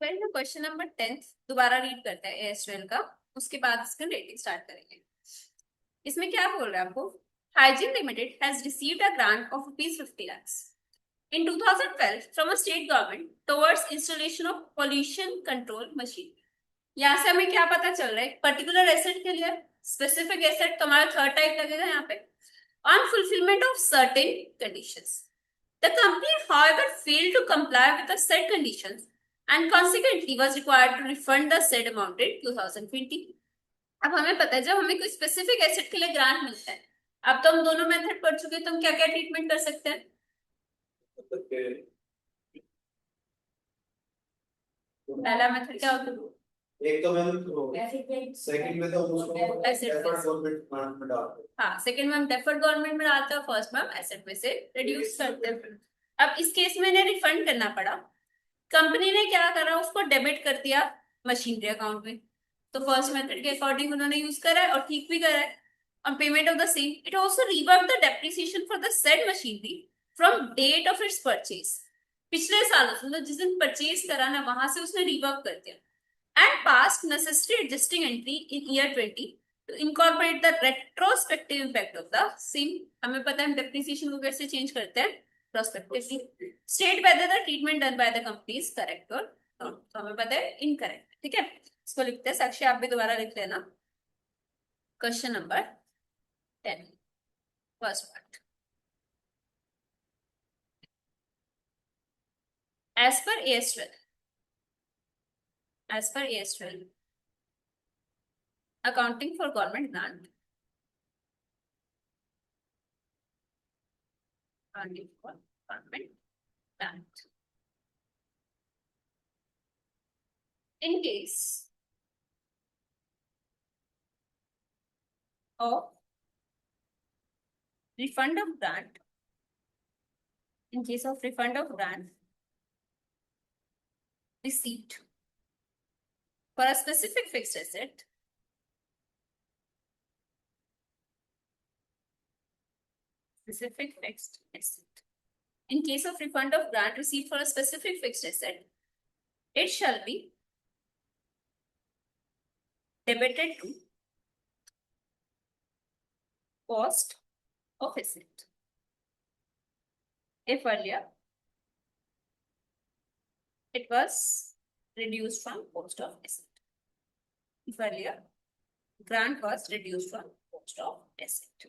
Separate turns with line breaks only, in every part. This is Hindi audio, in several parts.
फिर क्वेश्चन नंबर 10 दोबारा रीड करते हैं एएस12 का। उसके बाद इसका रेटिंग स्टार्ट करेंगे। इसमें क्या बोल रहा है आपको? Hygiene limited has received a grant of ₹50 lakhs in 2012 from a state government towards installation of pollution control machine। यहाँ से हमें क्या पता चल रहा है? पर्टिकुलर एसेट के लिए स्पेसिफिक एसेट तो हमारा थर्ड टाइप लगेगा यहाँ पे। On fulfilment of certain conditions, the company however failed to comply with the said conditions and consequently was required to refund the said amount in 2020। अब हमें पता है जब हमें कोई स्पेसिफिक एसेट के लिए ग्रांट मिलता है, अब तो हम दोनों मेथड पढ़ चुके हैं, तो हम क्या क्या ट्रीटमेंट कर सकते हैं? पहला मेथड क्या होता है?
एक तो मैम सेकंड में तो उसको डेफर्ड गवर्नमेंट में डालते हैं।
हाँ, सेकंड में हम डेफर्ड गवर्नमेंट में डालते हैं, फर्स्ट में हम एसेट में से रिड्यूस करते हैं। अब इस केस में इन्हें रिफंड करना पड़ा। कंपनी ने क्या करा, उसको डेबिट कर दिया मशीनरी अकाउंट में। तो फर्स्ट मेथड के अकॉर्डिंग उन्होंने यूज करा है और ठीक भी करा है। On payment of the same it also rework the depreciation for the said machinery from date of its purchase. पिछले साल मतलब जिस दिन परचेज करा ना, वहां से उसने रिवर्क कर दिया। And passed necessary adjusting entry in year 20 to incorporate the retrospective impact of the same। हमें पता है हम depreciation को कैसे चेंज करते हैं? prospectively। State whether the treatment done by the company is correct or not। तो हमें पता है incorrect। ठीक है, इसको लिखते हैं। साक्षी आप भी दोबारा लिख लेना। Question number 10 first part. As per AS12, as per AS12, accounting for government grant, accounting for government grant, in case of refund of grant, in case of refund of grant receipt for a specific fixed asset, specific fixed asset. In case of refund of grant received for a specific fixed asset, it shall be debited to cost of asset. If earlier it was reduced from cost of asset. If earlier grant was reduced from cost of asset.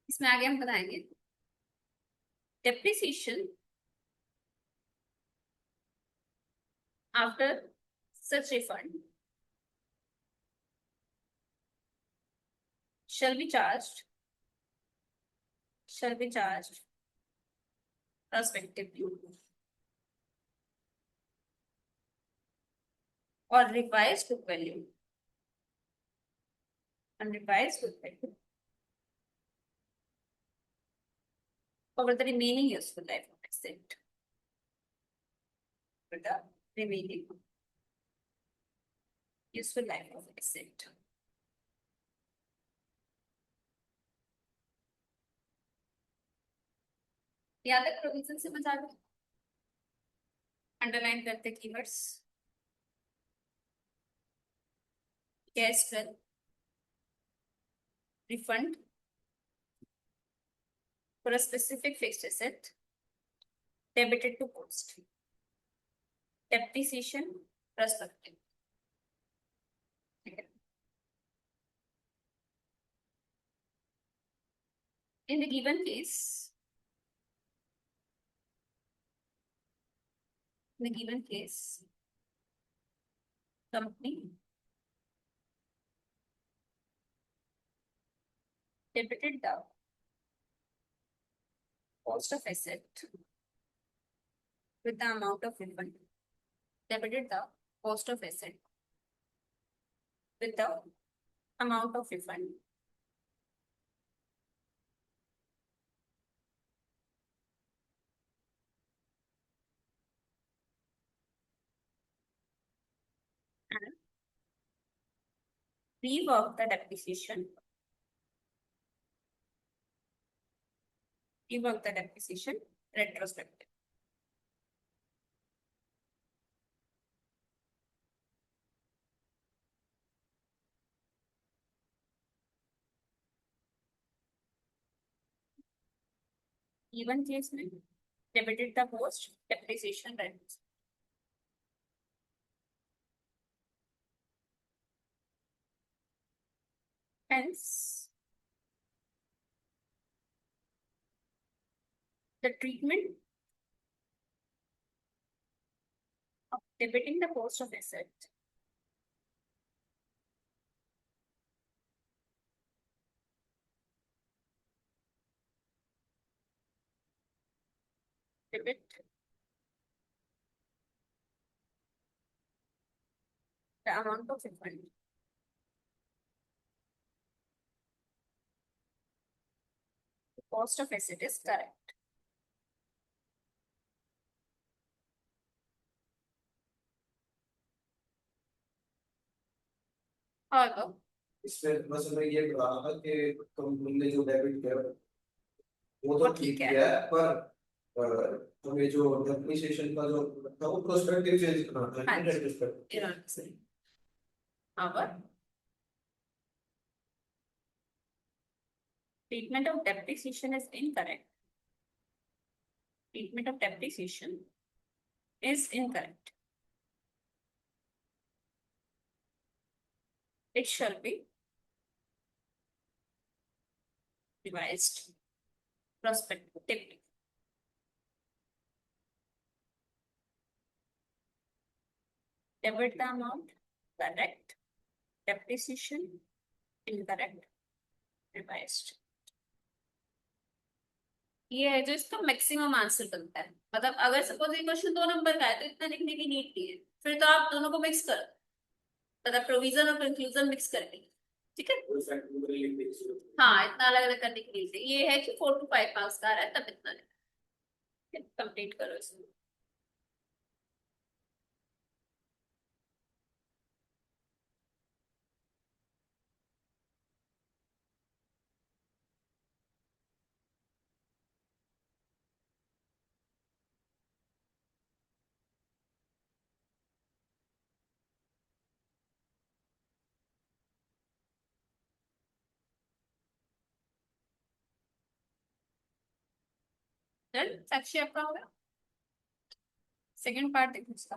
इसमें आगे हम बताएंगे depreciation after such refund shall be charged prospectively or revised book value over the remaining useful life of asset. For the remaining useful life of asset. याद है प्रोविजन से मजा आ गया? अंडरलाइन करते keywords. Cash flow, refund for a specific fixed asset debited to cost, depreciation prospective. In the given case, company debited the cost of asset with the amount of refund. Debited the cost of asset with the amount of refund. rework the depreciation. Rework the depreciation retrospective. Even case में debited the post depreciation rent. Hence, the treatment of debiting the post of asset debit the amount of refund. Cost of asset is correct. However,
इसमें बस मैं ये बता रहा था कि कंपनी ने जो डेबिट किया वो तो ठीक
ठीक है।
किया है, पर हमें जो डेप्रिसिएशन का जो था वो प्रोस्पेक्टिव चेंज करना था,
हाँ जी।
Retrospective.
However, treatment of depreciation is incorrect. Treatment of depreciation is incorrect. It shall be revised prospectively. Debit the amount, correct. Depreciation, incorrect. Revised. ये है जो इसका मैक्सिमम आंसर बनता है। मतलब अगर सपोज ये क्वेश्चन 2 नंबर का है तो इतना लिखने की नीड नहीं है, फिर तो आप दोनों को मिक्स कर, मतलब प्रोविजन और कंक्लूजन मिक्स करके, ठीक है। हाँ, इतना अलग अलग करने की नीड नहीं। ये है कि 4 to 5 मार्क्स का आ रहा है तब इतना कंप्लीट करो इसको। चल साक्षी आपका हो गया। सेकंड पार्ट देखो इसका।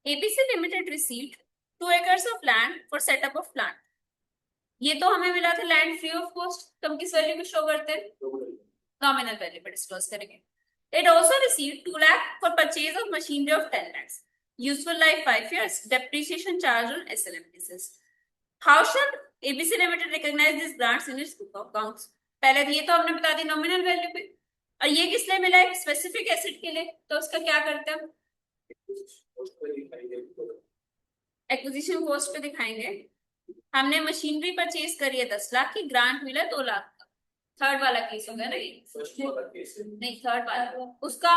ABC Limited received 2 acres of land for setup of plant. ये तो हमें मिला था लैंड फ्री ऑफ कॉस्ट, तो हम किस वैल्यू पे शो करते हैं? नॉमिनल वैल्यू पे डिस्क्लोज करेंगे। It also received 2 lakh for purchase of machinery of 10 lakhs. Useful life 5 years. Depreciation charge on SLM basis. How should ABC Limited recognize these grants in its book of accounts? पहले ये तो हमने बता दी नॉमिनल वैल्यू पे, और ये किस लिए मिला है? स्पेसिफिक एसेट के लिए। तो उसका क्या करते हैं हम? एक्विजिशन कॉस्ट पे दिखाएंगे। हमने मशीनरी परचेज करी है 10 लाख की, ग्रांट मिला 2 लाख का। थर्ड वाला केस हो गया ना ये? नहीं, थर्ड वाला उसका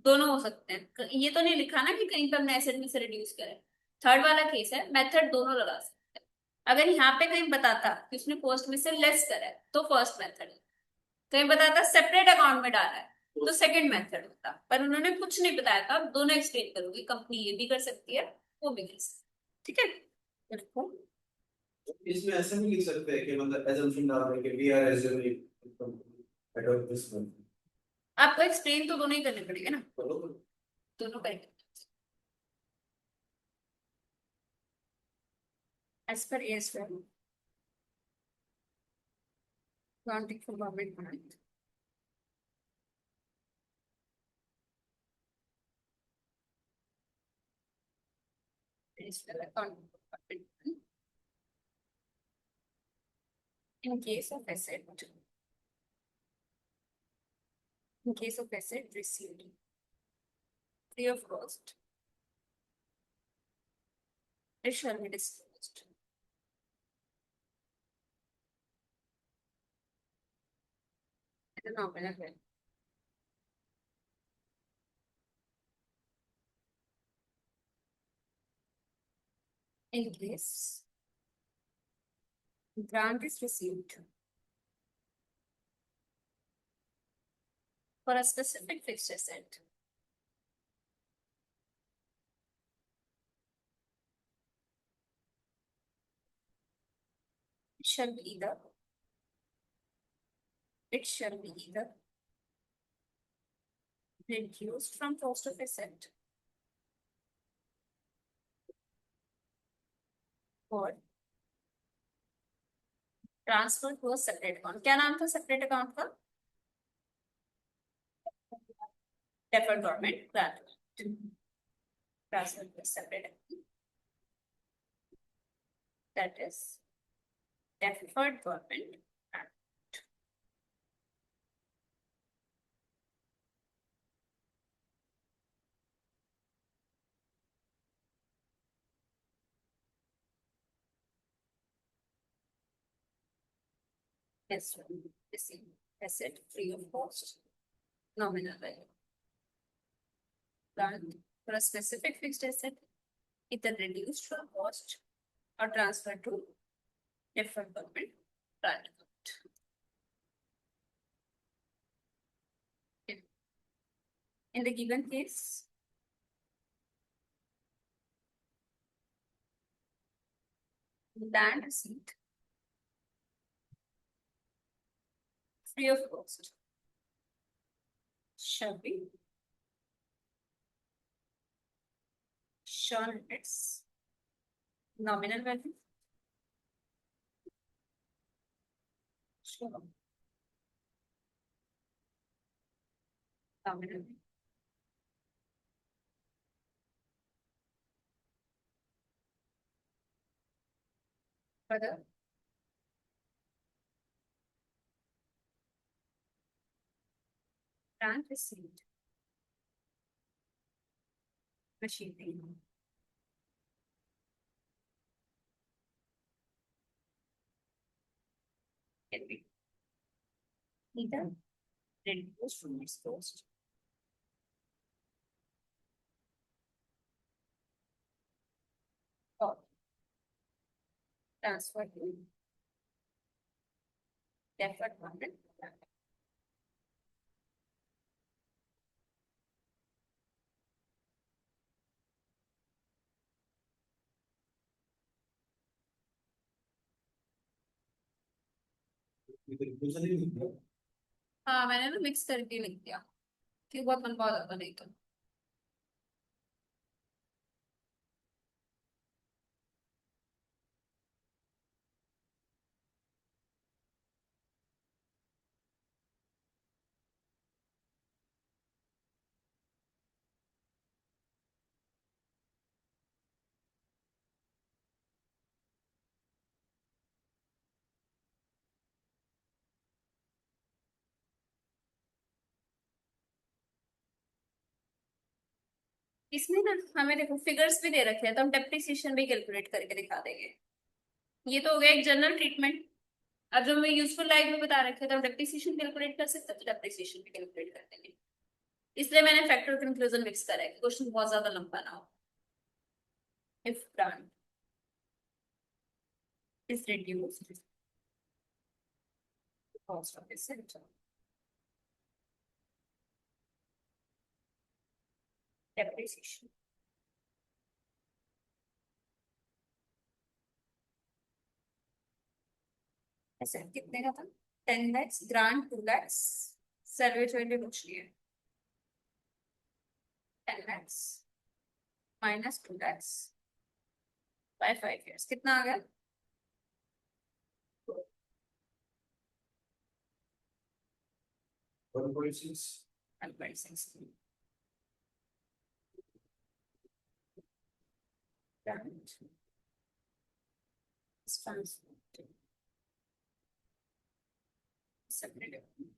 दोनों हो सकते हैं। ये तो नहीं लिखा ना कि कहीं पे हमने एसेट में से रिड्यूस करे। थर्ड वाला केस है, मेथड दोनों लगा सकते हैं। अगर यहाँ पे कहीं बताता कि उसने कॉस्ट में से लेस करा है तो फर्स्ट मेथड है, कहीं बताता सेपरेट अकाउंट में डाला है तो सेकंड मेथड होता। पर उन्होंने कुछ नहीं बताया था। अब दोनों एक्सप्लेन करूंगी। कंपनी ये भी कर सकती है, वो भी कर सकती है, ठीक है।
इसमें ऐसा नहीं लिख सकते कि मतलब assumption डाल दें कि we are assuming at this point।
आपको एक्सप्लेन तो दोनों ही करने पड़ेंगे ना, दोनों करेंगे। As per AS1, accounting for government grant. Accounting for government grant. In case of asset received free of cost, it shall be disclosed. At the nominal value. In case grant is received for a specific fixed asset, it shall be either reduced from cost of asset or transfer to a separate account. क्या नाम था सेपरेट अकाउंट का? Deferred government grant. Transfer to a separate account, that is deferred government grant. Yes, receive asset free of cost, nominal value. Grant for a specific fixed asset, either reduced from cost or transferred to deferred government grant account. Okay. In the given case, land receipt free of cost shall be shown its nominal value. Shown nominal. Further, grant received machinery can be either reduced from its cost or transferred to deferred government grant.
Confusion ही नहीं है.
हाँ, मैंने ना मिक्स करके लिख दिया क्योंकि बहुत लंबा हो जाता नहीं तो. इसमें ना हमें देखो फिगर्स भी दे रखे हैं तो हम डेप्रिसिएशन भी कैलकुलेट करके दिखा देंगे. ये तो हो गया एक जनरल ट्रीटमेंट. अब जो हमें यूजफुल लाइफ में बता रखे हैं तो हम डेप्रिसिएशन कैलकुलेट कर सकते हैं तो डेप्रिसिएशन भी कैलकुलेट कर देंगे. इसलिए मैंने फैक्टर कंक्लूजन मिक्स करा है कि क्वेश्चन बहुत ज्यादा लंबा ना हो. If grant is reduced cost of asset, depreciation. ऐसे कितने का था? 10 lakhs, grant 2 lakhs, service value कुछ नहीं है. 10 lakhs minus 2 lakhs by 5 years कितना आ गया?
1.6.
1.6. Grant is transferred to separate account.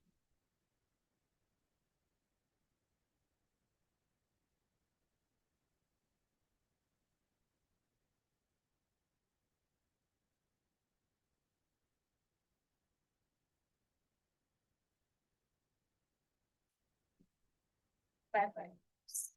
By 5 years.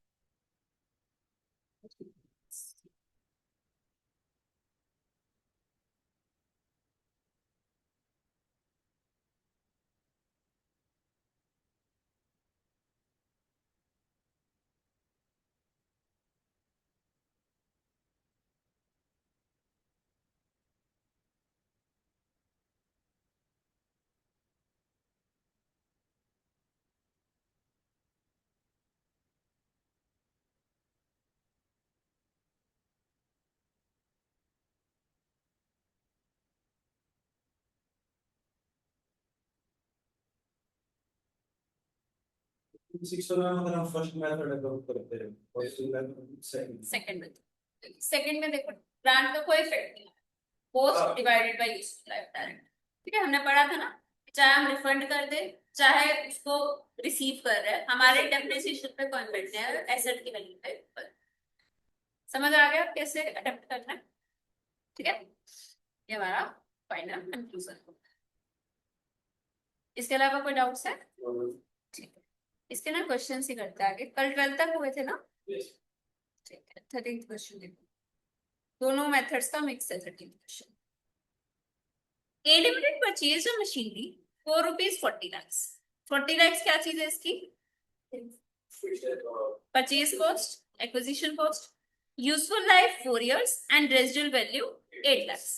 6 में अगर हम फर्स्ट मेथड अप्लाई करते हैं और इसके बाद
सेकंड में देखो ग्रांट का कोई इफेक्ट नहीं, post divided by useful life direct. ठीक है, हमने पढ़ा था ना, चाहे हम रिफंड कर दे चाहे उसको रिसीव कर रहे हैं, हमारे डेप्रिसिएशन पे कोई इफेक्ट नहीं है, एसेट की वैल्यू पे। समझ आ गया कैसे अडेप्ट करना है? ठीक है, ये हमारा फाइनल कंक्लूजन। इसके अलावा कोई डाउट्स है? ठीक है, इसके ना क्वेश्चन ही करते हैं आगे। कल 12th तक हुए थे ना? ठीक है, 13th क्वेश्चन देखो, दोनों मेथड्स का मिक्स है। 13th question, A limited purchase a machinery for ₹40 lakhs। 40 lakhs क्या चीज है इसकी? Purchase cost, acquisition cost, useful life 4 years and residual value 8 lakhs।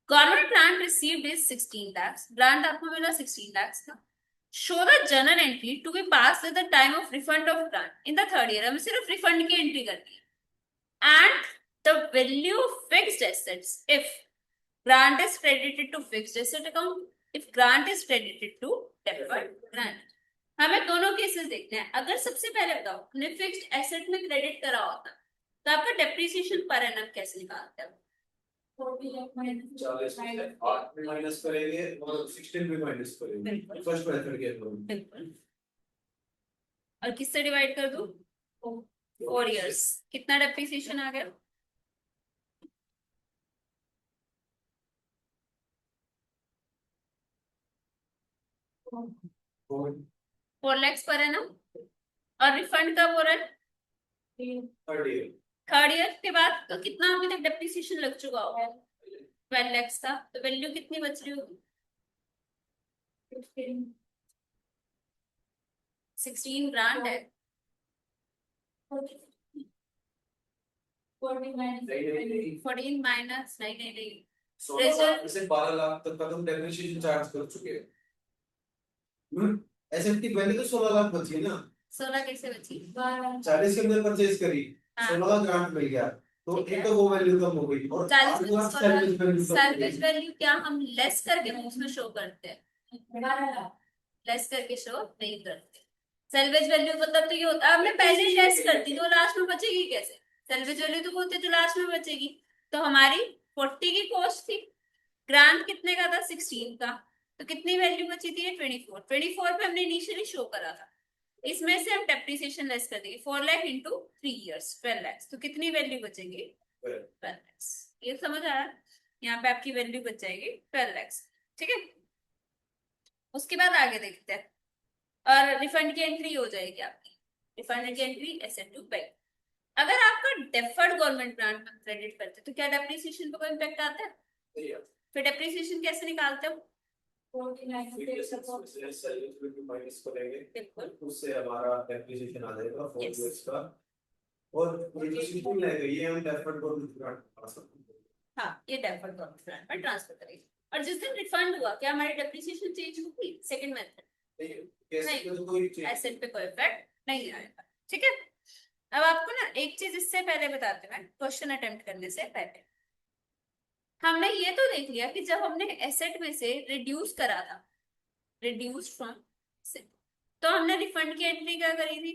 Government grant received is 16 lakhs, grant आपको मिला 16 lakhs का। Show the journal entry to be pass at the time of refund of grant in the 3rd year। हमें सिर्फ रिफंड की एंट्री करनी है। And the value of fixed assets if grant is credited to fixed asset account, if grant is credited to deferred grant। हमें दोनों केसेस देखने हैं। अगर सबसे पहले बताओ हमने फिक्स्ड एसेट में क्रेडिट करा होता तो आपका डेप्रिसिएशन पर एनम कैसे निकालते हैं?
40 में 8 में माइनस करेंगे और 16 में माइनस करेंगे फर्स्ट मेथड के थ्रू।
बिल्कुल, और किससे डिवाइड कर दूं? 4 years। कितना डेप्रिसिएशन आ गया? 4 lakhs पर एनम। और रिफंड कब हो रहा है? 3rd year के बाद। तो कितना अभी तक डेप्रिसिएशन लग चुका होगा? 12 lakhs का। तो वैल्यू कितनी बच रही होगी? 16 ग्रांट है। 14 माइनस नहीं
12 लाख तक का तुम डेप्रिसिएशन चार्ज कर चुके हो। एसेट की वैल्यू तो 16 लाख बची ना।
16 कैसे बची?
40 के अंदर परचेज करी, 16 का ग्रांट मिल गया, तो एक तो वो वैल्यू कम हो गई और
40 सैलवेज वैल्यू क्या हम लेस करके उसमें शो करते हैं? लेस करके शो नहीं करते। सैलवेज वैल्यू मतलब तो ये होता है हमने पहले लेस कर दी तो लास्ट में बचेगी कैसे? सैलवेज वैल्यू तो होती है तो लास्ट में बचेगी। तो हमारी 40 की कॉस्ट थी, ग्रांट कितने का था? 16 का। तो कितनी वैल्यू बची थी? 24 पे हमने इनिशियली शो करा था। इसमें से हम डेप्रिसिएशन लेस कर देंगे। 4 लाख इंटू 3 years 12 lakhs। तो कितनी वैल्यू बचेगी? 12 lakhs। ये समझ आ रहा है? यहाँ पे आपकी वैल्यू बच जाएगी 12 lakhs। ठीक है, उसके बाद आगे देखते हैं। और रिफंड की एंट्री हो जाएगी आपकी। रिफंड की एंट्री एसेट टू बैंक। अगर आपका डेफर्ड गवर्नमेंट ग्रांट में क्रेडिट करते तो क्या डेप्रिसिएशन पे कोई इम्पैक्ट आता है? फिर डेप्रिसिएशन कैसे निकालते हो?
माइनस करेंगे,
बिल्कुल,
उससे हमारा डेप्रिसिएशन आ जाएगा 4 years का। और ये हम डेफर्ड गवर्नमेंट ग्रांट पा सकते हैं।
हाँ, ये डेफर्ड गवर्नमेंट ग्रांट में ट्रांसफर करेंगे। और जिस दिन रिफंड हुआ क्या हमारी डेप्रिसिएशन चेंज होगी? सेकंड मेथड नहीं, एसेट पे कोई इफेक्ट नहीं आएगा। ठीक है, अब आपको ना एक चीज इससे पहले बताते हैं, क्वेश्चन अटेम्प्ट करने से पहले हमने ये तो देख लिया कि जब हमने एसेट में से रिड्यूस करा था, रिड्यूस फ्रॉम, तो हमने रिफंड की एंट्री क्या करी थी?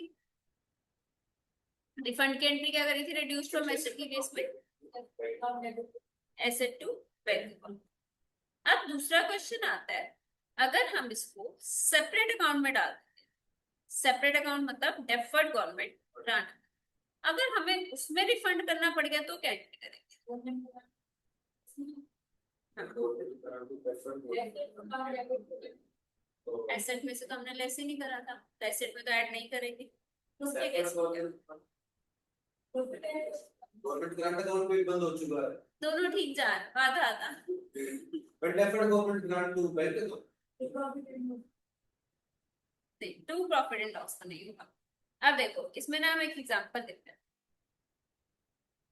रिफंड की एंट्री क्या करी थी रिड्यूस फ्रॉम एसेट के केस में? Asset to bank. अब दूसरा क्वेश्चन आता है, अगर हम इसको सेपरेट अकाउंट में डालते हैं, सेपरेट अकाउंट मतलब डेफर्ड गवर्नमेंट ग्रांट, अगर हमें उसमें रिफंड करना पड़ गया तो क्या करेंगे? एसेट में से तो हमने लेस ही नहीं करा था, तो एसेट में तो ऐड नहीं करेंगे।
गवर्नमेंट ग्रांट अकाउंट भी बंद हो चुका है।
दोनों ठीक जा रहा है, आधा आधा।
But deferred government grant to bank तो
टू प्रॉफिट एंड लॉस का नहीं होगा। अब देखो इसमें ना हम एक एग्जांपल देखते हैं।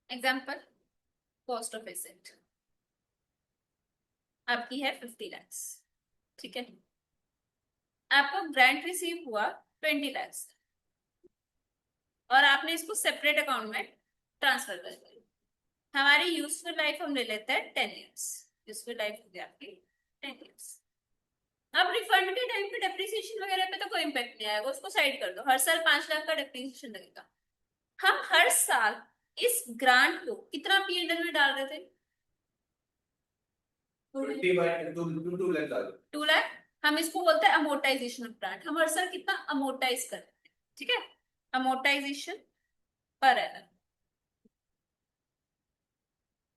एग्जांपल, कॉस्ट ऑफ एसेट आपकी है 50 lakhs। ठीक है, आपको ग्रांट रिसीव हुआ 20 lakhs और आपने इसको सेपरेट अकाउंट में ट्रांसफर कर दिया। हमारी यूजफुल लाइफ हम ले लेते हैं 10 years। यूजफुल लाइफ हो गई आपकी 10 years। अब रिफंड के टाइम पे डेप्रिसिएशन वगैरह पे तो कोई इम्पैक्ट नहीं आएगा, उसको साइड कर दो, हर साल 5 लाख का डेप्रिसिएशन लगेगा। हम हर साल इस ग्रांट को कितना पीएनएल में डाल रहे थे?
2 लाख
2 लाख। हम इसको बोलते हैं अमोर्टाइजेशन ऑफ ग्रांट। हम हर साल कितना अमोर्टाइज करते हैं, ठीक है, अमोर्टाइजेशन पर एनम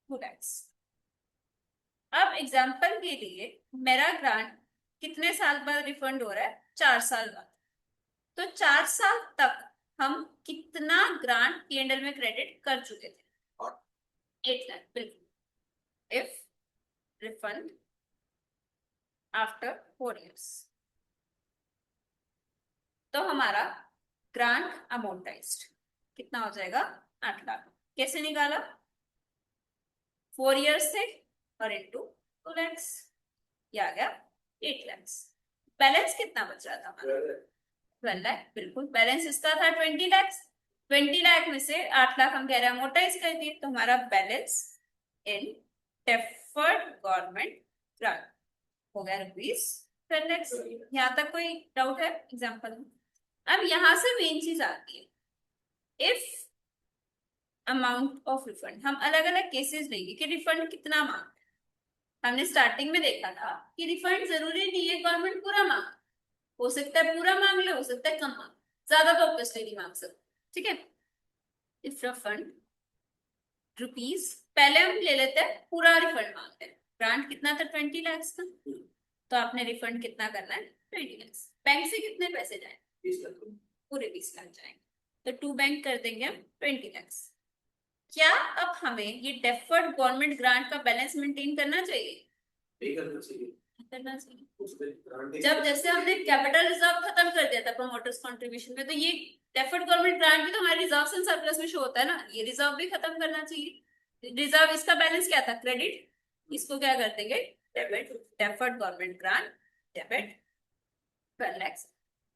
2 lakhs। अब एग्जांपल के लिए मेरा ग्रांट कितने साल बाद रिफंड हो रहा है? 4 साल बाद। तो 4 साल तक हम कितना ग्रांट पीएनएल में क्रेडिट कर चुके थे? 8 लाख, बिल्कुल। इफ रिफंड आफ्टर 4 years, तो हमारा ग्रांट अमोर्टाइज्ड कितना हो जाएगा? 8 लाख। कैसे निकाला? 4 years से और इंटू 2 lakhs, ये आ गया 8 lakhs। बैलेंस कितना बच रहा था हमारा? 12 लाख, बिल्कुल। बैलेंस इसका था 20 lakhs। 20 लाख में से 8 लाख हम कह रहे हैं अमोर्टाइज कर दिए, तो हमारा बैलेंस इन डेफर्ड गवर्नमेंट ग्रांट हो गया ₹12 lakhs। यहाँ तक कोई डाउट है एग्जाम्पल में? अब यहाँ से मेन चीज आती है, इफ अमाउंट ऑफ रिफंड। हम अलग अलग केसेस लेंगे कि रिफंड कितना मांग। हमने स्टार्टिंग में देखा था कि रिफंड जरूरी नहीं है गवर्नमेंट पूरा मांग, हो सकता है पूरा मांग ले, हो सकता है कम मांग, ज्यादा तो ऑब्वियसली नहीं मांग सकते, ठीक है। इफ रिफंड रुपीज, पहले हम ले लेते हैं पूरा रिफंड मांगते हैं। ग्रांट कितना था? 20 lakhs का, तो आपने रिफंड कितना करना है? 20 lakhs। बैंक से कितने पैसे जाए? पूरे 20 लाख जाएंगे, तो टू बैंक कर देंगे हम 20 lakhs। क्या अब हमें ये डेफर्ड गवर्नमेंट ग्रांट का बैलेंस मेंटेन करना चाहिए? करना चाहिए। जब जैसे हमने कैपिटल रिजर्व खत्म कर दिया था प्रोमोटर्स कंट्रीब्यूशन में, तो ये डेफर्ड गवर्नमेंट ग्रांट भी तो हमारे रिजर्व एंड सरप्लस में शो होता है ना, ये रिजर्व भी खत्म करना चाहिए। रिजर्व, इसका बैलेंस क्या था? क्रेडिट, इसको क्या कर देंगे? Debit. Deferred government grant debit 12 lakhs।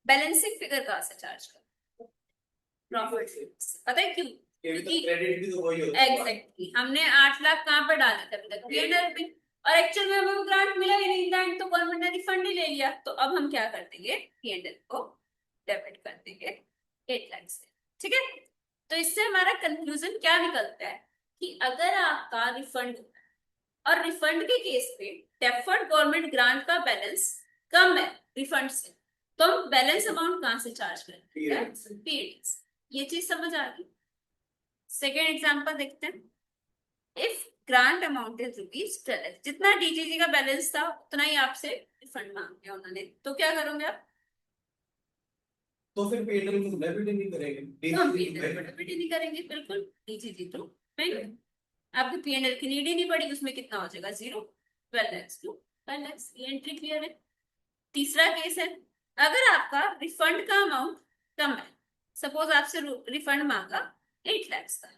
Balancing figure कहाँ से चार्ज कर? प्रॉफिट। पता है क्यों? क्योंकि
क्रेडिट भी तो वही होता है।
एग्जैक्टली, हमने 8 लाख कहाँ पर डाले थे अभी तक? पीएनएल में। और एक्चुअल में हमें ग्रांट मिला ही नहीं, ग्रांट तो गवर्नमेंट ने रिफंड ही ले लिया। तो अब हम क्या कर देंगे? पीएनएल को डेबिट कर देंगे 8 लाख से, ठीक है। तो इससे हमारा कंक्लूजन क्या निकलता है कि अगर आपका रिफंड और रिफंड के केस पे डेफर्ड गवर्नमेंट ग्रांट का बैलेंस कम है रिफंड से, तो हम बैलेंस अमाउंट कहां से चार्ज करेंगे? पीएनएल। ये चीज समझ आ गई? सेकेंड एग्जांपल देखते हैं। इफ ग्रांट अमाउंट इज ₹12, जितना डीजीजी का बैलेंस था उतना ही आपसे रिफंड मांग लिया उन्होंने, तो क्या करोगे आप?
तो फिर पीएनएल को डेबिट नहीं करेंगे,
हम डेबिट ही नहीं करेंगे, बिल्कुल। डीजीजी तो बैंक, आपको पीएनएल की नीड ही नहीं पड़ी, उसमें कितना हो जाएगा? 0। 12 lakhs टू 12 lakhs, ये एंट्री क्लियर है। तीसरा केस है, अगर आपका रिफंड का अमाउंट कम है, सपोज आपसे रिफंड मांगा 8 lakhs का,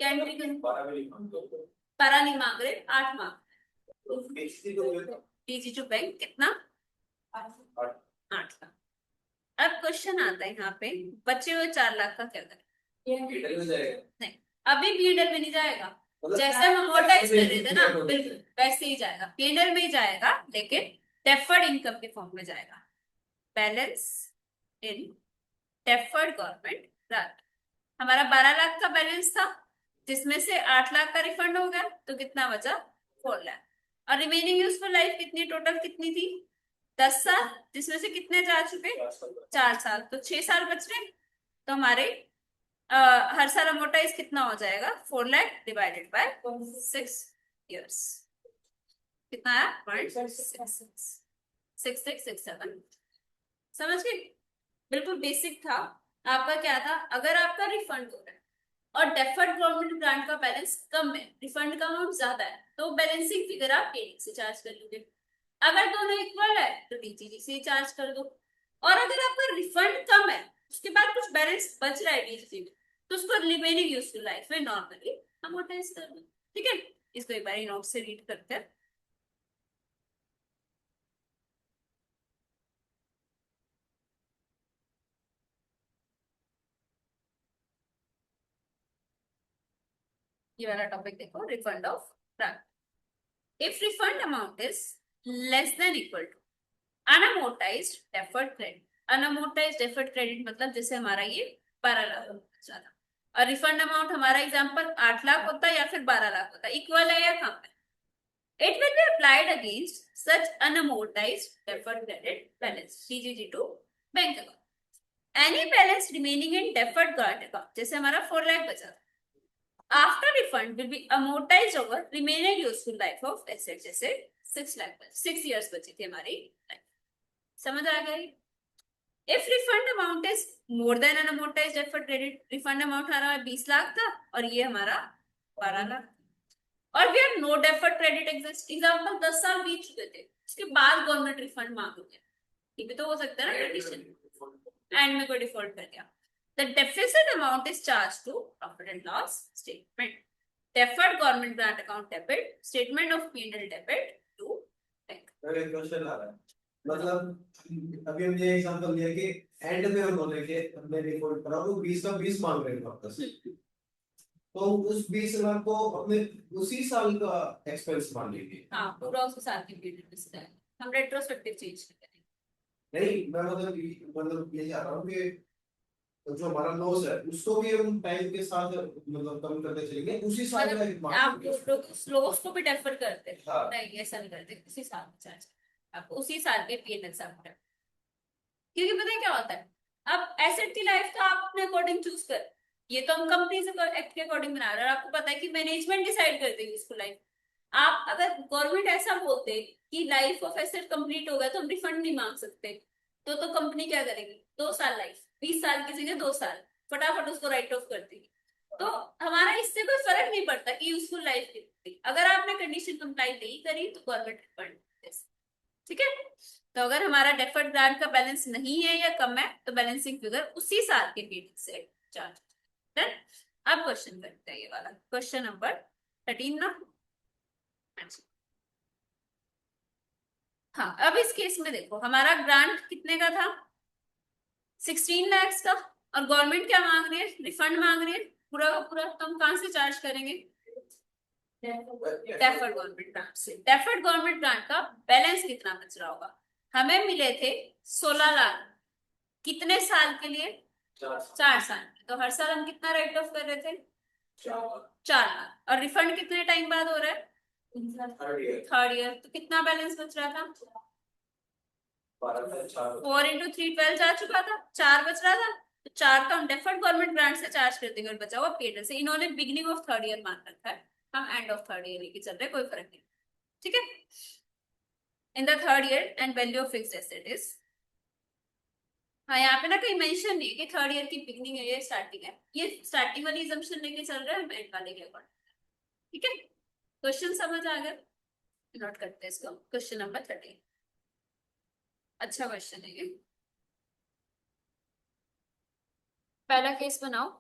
क्या एंट्री करें? 12 नहीं मांग रहे, 8 मांग। डीजीजी बैंक कितना? 8 लाख। अब क्वेश्चन आता है यहाँ पे, बचे हुए 4 लाख का क्या करें? नहीं, अभी पीएनएल में नहीं जाएगा। जैसे हम अमोर्टाइज कर रहे थे ना, बिल्कुल वैसे ही जाएगा, पीएनएल में ही जाएगा, लेकिन डेफर्ड इनकम के फॉर्म में जाएगा। बैलेंस इन डेफर्ड गवर्नमेंट ग्रांट। हमारा 12 लाख का बैलेंस था, जिसमें से 8 लाख का रिफंड हो गया, तो कितना बचा? 4 लाख। और रिमेनिंग यूजफुल लाइफ कितनी, टोटल कितनी थी? 10 साल, जिसमें से कितने जा चुके? 4 साल, तो 6 साल बच रहे। तो हमारे हर साल अमोर्टाइज कितना हो जाएगा? 4 लाख डिवाइडेड बाय 6 years, कितना है? 0.6667। समझ गए? बिल्कुल बेसिक था। आपका क्या था? अगर आपका रिफंड हो रहा है और डेफर्ड गवर्नमेंट ग्रांट का बैलेंस कम है, रिफंड का अमाउंट ज्यादा है, तो बैलेंसिंग फिगर आप पीएनएल से चार्ज कर लोगे। अगर दोनों इक्वल है तो डीजीजी से चार्ज कर दो। और अगर आपका रिफंड कम है, उसके बाद कुछ बैलेंस बच रहा है डीजीजी में, तो उसको रिमेनिंग यूजफुल लाइफ में नॉर्मली अमोर्टाइज कर दो, ठीक है। इसको एक बार नोट से रीड करते हैं। ये वाला टॉपिक देखो, refund of grant. If refund amount is less than equal to, unamortized deferred credit, unamortized deferred credit मतलब जैसे हमारा ये 12 लाख ज्यादा, और रिफंड अमाउंट हमारा एग्जांपल 8 लाख होता है या फिर 12 लाख होता है, इक्वल है या कम है। It will be applied against such unamortized deferred credit balance (DGG) to bank account. Any balance remaining in deferred grant account, जैसे हमारा 4 लाख बचा था, after refund will be amortized over remaining useful life of asset, जैसे 6 लाख 6 years बची थी हमारी life. समझ आ गई? If refund amount is more than an amortized deferred credit, refund amount हमारा 20 लाख था और ये हमारा 12 लाख, और we have no deferred credit exist, example 10 साल बीत चुके थे, उसके बाद गवर्नमेंट रिफंड मांगोगे, ये भी तो हो सकता है ना कंडीशन, एंड में कोई डिफॉल्ट कर दिया, the deficit amount is charge to profit and loss statement, deferred government grant account debit, statement of P&L debit to bank.
अरे क्वेश्चन आ रहा है, मतलब अभी हमने एग्जांपल लिया कि एंड में हम बोले कि हमने डिफॉल्ट करा, वो 20 का 20 मांग रहे हैं वापस, तो उस 20 लाख को अपने उसी साल का एक्सपेंस मान लेंगे।
हाँ, पूरा उस साल के पीरियड में से हम रेट्रोस्पेक्टिव चेंज करेंगे।
नहीं, मैं मतलब ये चाह रहा हूँ कि जो हमारा लॉस है उसको भी हम टाइम के साथ मतलब कम करते चलेंगे, उसी साल का
मतलब आप लॉस को भी डेफर करते हैं?
हाँ।
नहीं, ऐसा नहीं करते, उसी साल में चार्ज आपको, उसी साल के P&L साल में, क्योंकि पता है क्या होता है, अब एसेट की लाइफ तो आप अपने अकॉर्डिंग चूज कर, ये तो हम कंपनी से एक्ट के अकॉर्डिंग बना रहे हैं, और आपको पता है कि मैनेजमेंट डिसाइड कर देगी इसको लाइफ। आप अगर गवर्नमेंट ऐसा बोलते कि लाइफ ऑफ एसेट कंप्लीट हो गया तो हम रिफंड नहीं मांग सकते, तो कंपनी क्या करेगी, 2 साल लाइफ, 20 साल की जगह 2 साल, फटाफट उसको राइट ऑफ कर देगी। तो हमारा इससे कोई फर्क नहीं पड़ता कि यूजफुल लाइफ कितनी, अगर आपने कंडीशन कंप्लाई नहीं करी तो गवर्नमेंट रिफंड, ठीक है। तो अगर हमारा डेफर्ड ग्रांट का बैलेंस नहीं है या कम है तो बैलेंसिंग फिगर उसी साल के पीरियड से चार्ज। डन। अब क्वेश्चन करते हैं, ये वाला क्वेश्चन नंबर 13 ना। अच्छा, हाँ, अब इस केस में देखो हमारा ग्रांट कितने का था, 16 lakhs का, और गवर्नमेंट क्या मांग रही है, रिफंड मांग रही है पूरा का पूरा, तो हम कहां से चार्ज करेंगे, डेफर्ड गवर्नमेंट ग्रांट से। डेफर्ड गवर्नमेंट ग्रांट का बैलेंस कितना बच रहा होगा, हमें मिले थे 16 लाख, कितने साल के लिए, 4 साल, तो हर साल हम कितना राइट ऑफ कर रहे थे, 4 लाख, और रिफंड कितने टाइम बाद हो रहा है, थर्ड ईयर, तो कितना बैलेंस बच रहा था, 4 into 3 12 जा चुका था, 4 बच रहा था, तो 4 का हम डेफर्ड गवर्नमेंट ग्रांट से चार्ज कर देंगे और बचा हुआ P&L से। इन्होंने बिगिनिंग ऑफ थर्ड ईयर मान रखा है, हम एंड ऑफ थर्ड ईयर लेके चल रहे हैं, कोई फर्क नहीं, ठीक है। In the third year and value of fixed asset is, हाँ यहाँ पे ना कहीं मेंशन नहीं है कि थर्ड ईयर की बिगनिंग है या स्टार्टिंग है, ये स्टार्टिंग वाली assumption लेके चल रहे हैं हम एंड वाले के अकॉर्डिंग, ठीक है। क्वेश्चन समझ आ गया, नोट करते हैं इसको, क्वेश्चन नंबर 13, अच्छा क्वेश्चन है ये। पहला केस बनाओ,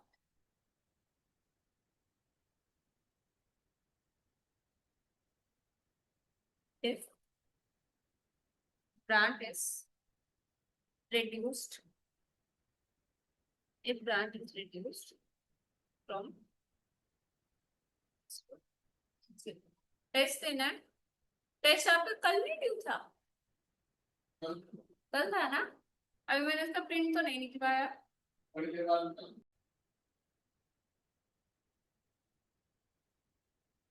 if grant is reduced, if grant is reduced from, test देना है, टेस्ट आपका कल नहीं ड्यू था, कल था ना, अभी मैंने इसका प्रिंट तो नहीं निकलवाया,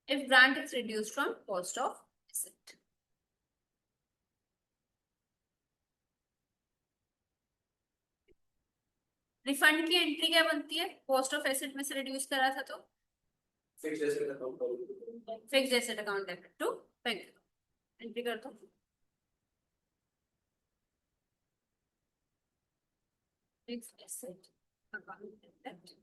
if grant is reduced from cost of asset, refund की एंट्री क्या बनती है, कॉस्ट ऑफ एसेट में से रिड्यूस करा था तो fixed asset account debit to bank, entry कर दो, फिक्स्ड एसेट अकाउंट डेबिट,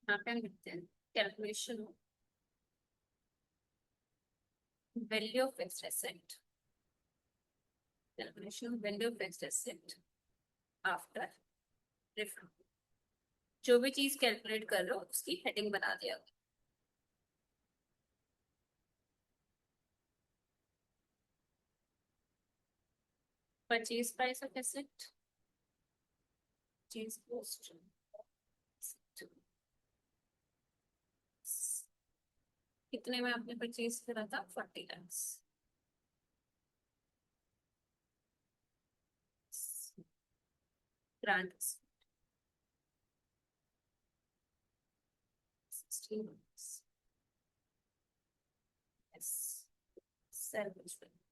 यहाँ पे हम लिखते हैं calculation value of fixed asset, calculation value of fixed asset after refund. जो भी चीज कैलकुलेट कर रहे हो उसकी हेडिंग बना दिया। Purchase price of asset, purchase cost, कितने में आपने परचेज करा था? 40 lakhs। Grant 16 lakhs। Yes. Salvage value,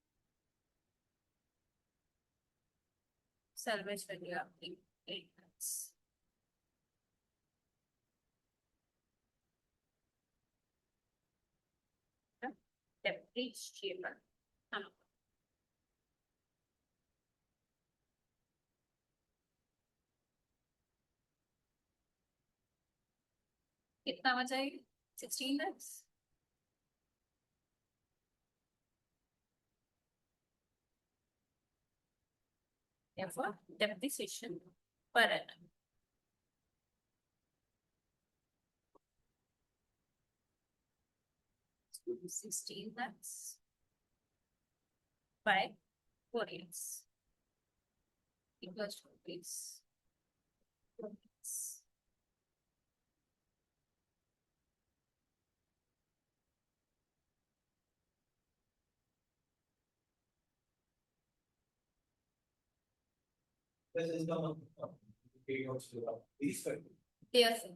salvage value आपकी 8 lakhs। डेप्रिशिएबल, हाँ, कितना बचा है? 16 lakhs। Therefore, depreciation per annum, 16 lakhs by 4 years equals to rupees 4 lakhs।
This is the pay notes to the these factors.
Yes, sir.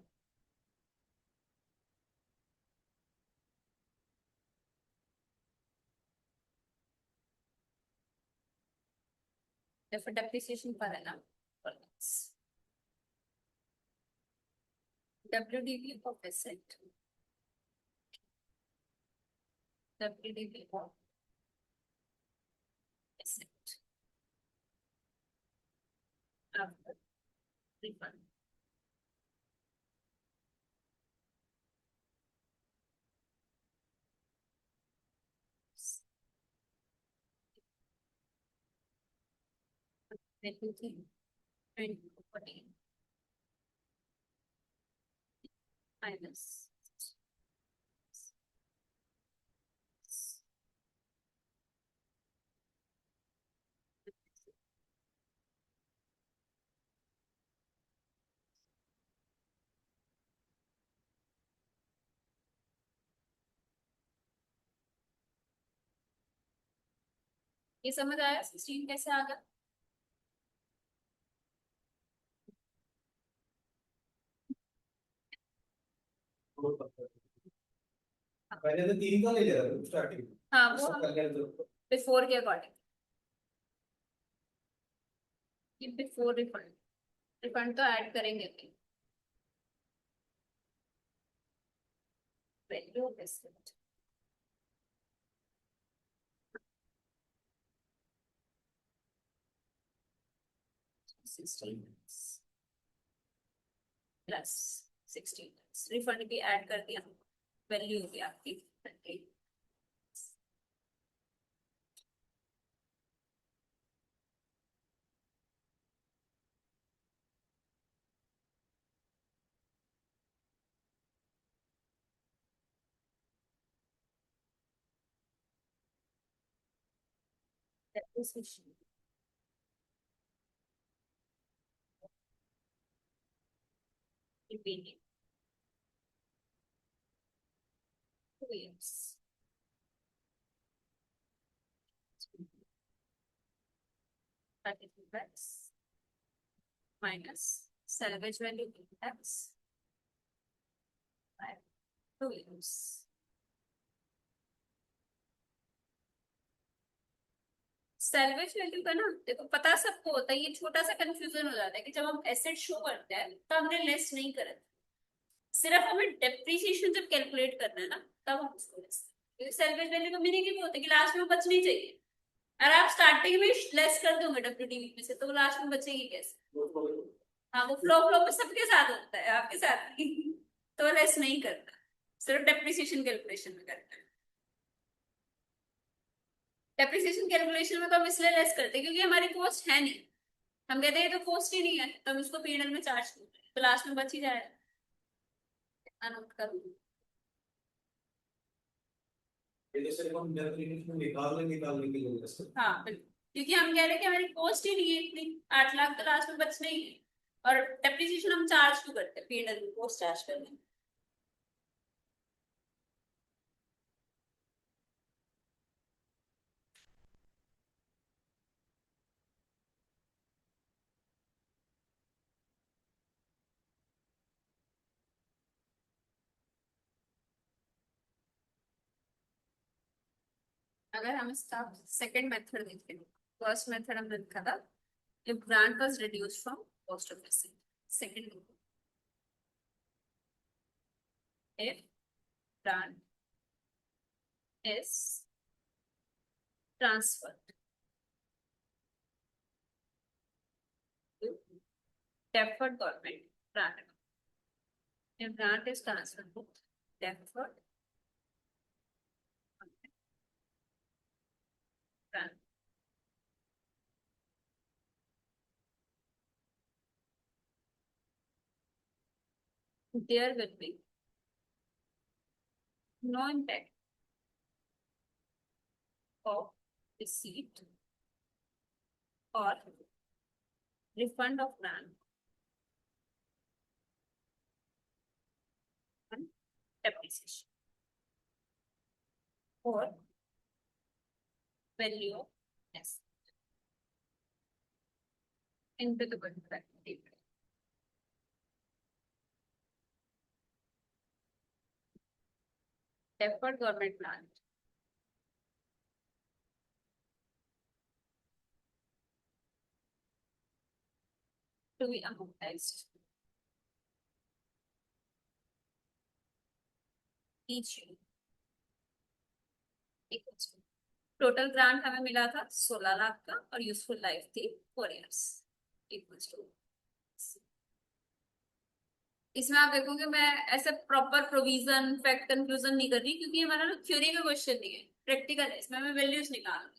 Therefore, depreciation per annum 4 lakhs। WDV of asset, WDV of asset after refund, everything 2014 minus ये समझ आया 16 कैसे आ गया?
पहले तो 3 का ले ले रहा था स्टार्टिंग।
हाँ वो
सब कर लिया तो
बिफोर के अकॉर्डिंग, कि बिफोर रिफंड, रिफंड तो ऐड करेंगे नहीं। Value of asset, plus 16 refund भी ऐड कर दिया, वैल्यू हो गई आपकी 30। Depreciation, remaining 2 years, x minus salvage value x by 2 years। Salvage value का ना देखो पता सबको होता है, ये छोटा सा कंफ्यूजन हो जाता है कि जब हम एसेट शो करते हैं तो हमने लेस नहीं करते, सिर्फ हमें डेप्रिसिएशन जब कैलकुलेट करना है ना तब हम उसको लेस, सैलवेज वैल्यू का मीनिंग ये होता है कि लास्ट में बचनी चाहिए। अगर आप स्टार्टिंग में लेस कर दोगे डब्ल्यूडीवी में से तो लास्ट में बचेगी कैसे? हाँ वो फ्लो फ्लो में सबके साथ होता है, आपके साथ नहीं। तो लेस नहीं करता, सिर्फ डेप्रिसिएशन कैलकुलेशन में करता है। डेप्रिसिएशन कैलकुलेशन में तो हम इसलिए लेस करते हैं क्योंकि हमारी कॉस्ट है नहीं, हम कहते हैं ये तो कॉस्ट ही नहीं है तो हम इसको पीएनएल में चार्ज करते हैं, तो लास्ट में बच ही जाएगा। नोट करो।
ये तो सिर्फ हम डेफिनेशन निकालने के लिए बस।
हाँ बिल्कुल, क्योंकि हम कह रहे हैं कि हमारी कॉस्ट ही नहीं है इतनी, 8 लाख तो लास्ट में बचना ही है। और डेप्रिसिएशन हम चार्ज क्यों करते हैं, पीएनएल में कॉस्ट चार्ज करते हैं। अगर हम इसका सेकंड मेथड देखें, फर्स्ट मेथड हमने लिखा था if grant was reduced from cost of receipt, second if grant is transferred to deferred government grant, if grant is transferred to deferred grant, there will be no impact of receipt or refund of grant and depreciation or value of asset into the contract table. Deferred government grant to be amortized each year. Total grant हमें मिला था 16 लाख का और यूजफुल लाइफ थी 4 इयर्स, इक्वल्स टू। इसमें आप देखोगे मैं ऐसे प्रॉपर प्रोविजन फैक्ट कंक्लूजन नहीं कर रही क्योंकि हमारा ना थ्योरी का क्वेश्चन नहीं है, प्रैक्टिकल है, इसमें हमें वैल्यूज निकालना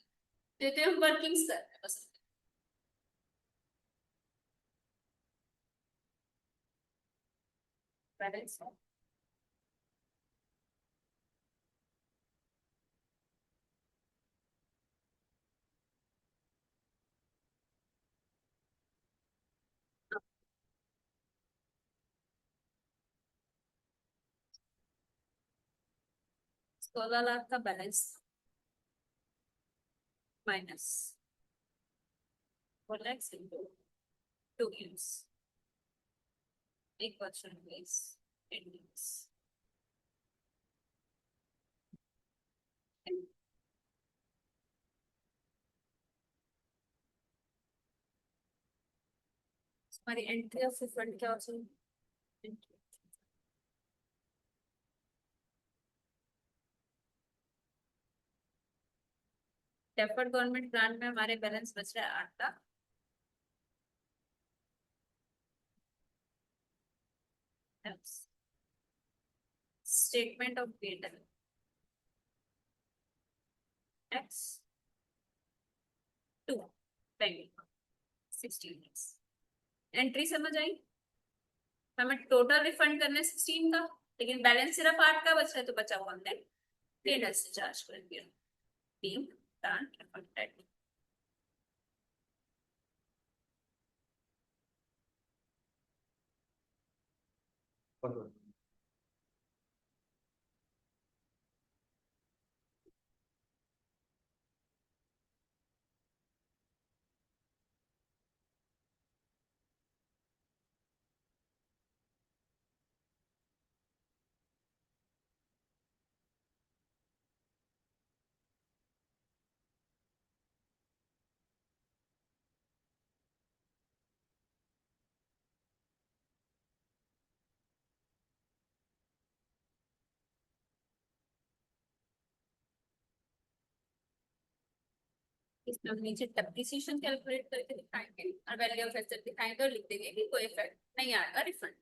है, तो हम वर्किंग्स कर रहे हैं बस। बैलेंस 16 लाख का balance minus 4 lakhs into 2 years, एक क्वेश्चन प्लीज एंडिंग्स। हमारी एंट्री ऑफ रिफंड क्या हो जाएगी, डेफर्ड गवर्नमेंट ग्रांट में हमारे बैलेंस बच रहा है 8 lakh, statement of paid x 2 bank 16 entry समझ आई। हमें टोटल रिफंड करने 16 का, लेकिन बैलेंस सिर्फ 8 का बच रहा है तो बचा हुआ हमने पेड से चार्ज कर दिया, being done refunded। इसमें हम नीचे डेप्रिसिएशन कैलकुलेट करके दिखाएंगे और वैल्यू ऑफ एसेट दिखाएंगे और लिख देंगे कि कोई इफेक्ट नहीं आएगा रिफंड।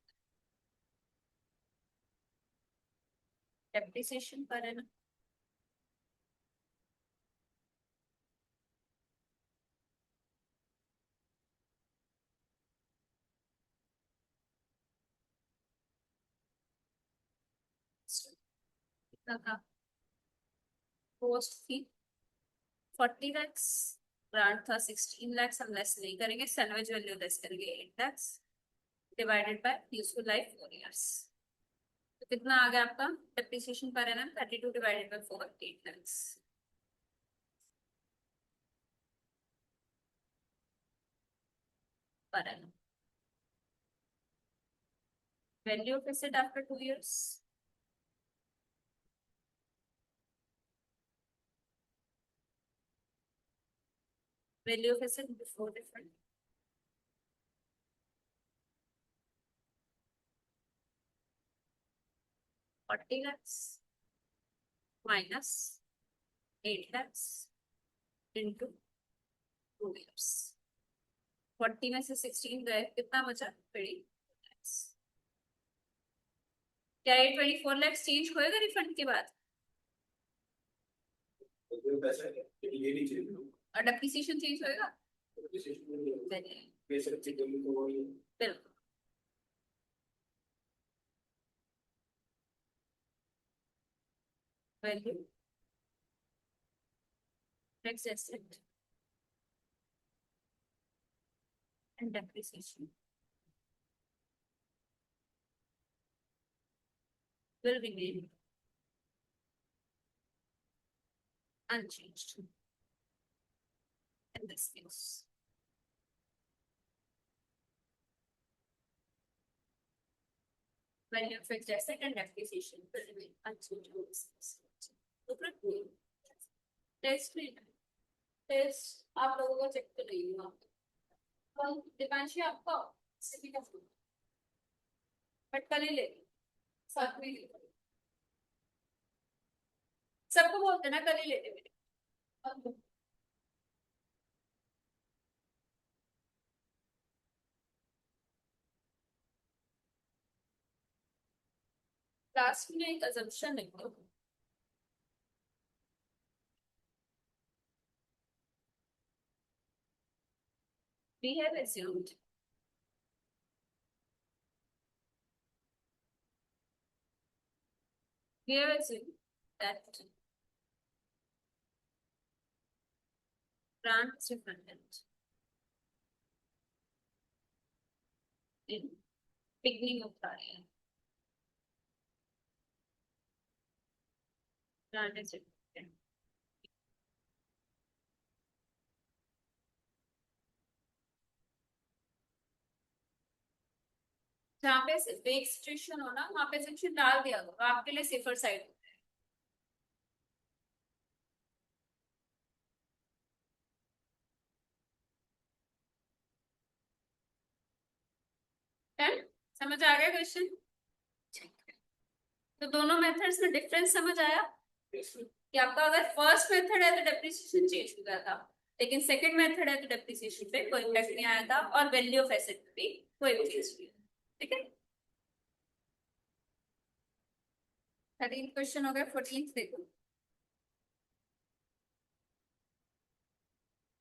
डेप्रिसिएशन पर एनम कितना था? पोस्ट थी 40 lakhs, ग्रांट था 16 lakhs, हम लेस नहीं करेंगे, सैलवेज वैल्यू लेस करेंगे 8 lakhs divided by useful life 4 years। तो कितना आ गया आपका depreciation per annum? 32 divided by 4, 8 lakhs per annum। Value of asset after 2 years? Value of asset before refund? $40 lakhs minus 8 lakhs into 2 years। 40 में से 16 गए, कितना बचा? 20 lakhs। क्या ये 24 lakhs चेंज होएगा रिफंड के बाद?
तो पैसा है ये नहीं चाहिए
और डेप्रिसिएशन चेंज होएगा? बिल्कुल। Value fixed asset and depreciation will remain unchanged in this case। Value of fixed asset and depreciation will remain unchanged in this case। तो फिर टेस्ट में टेस्ट आप लोगों को चेक कर रही हूँ। कल दीपांशी आपका सिटी का फोन बट कल ही ले साथ में ही सबको बोलते ना कल ही लेते मेरे। लास्ट में एक अजम्पशन लिख दो। We have assumed that grant is refunded in beginning of the year। Grant is refunded। जहाँ पे सिर्फ एक सिचुएशन हो ना वहाँ पे सिचुएशन डाल दिया तो आपके लिए सेफर साइड है। समझ आ गया क्वेश्चन? तो दोनों मेथड्स में डिफरेंस समझ आया कि आपका अगर फर्स्ट मेथड है तो डेप्रिसिएशन चेंज हो गया था, लेकिन सेकंड मेथड है तो डेप्रिसिएशन पे कोई इफेक्ट नहीं आया था और वैल्यू ऑफ एसेट पे भी कोई भी चेंज नहीं। ठीक है, 13 क्वेश्चन हो गया। 14th देखो।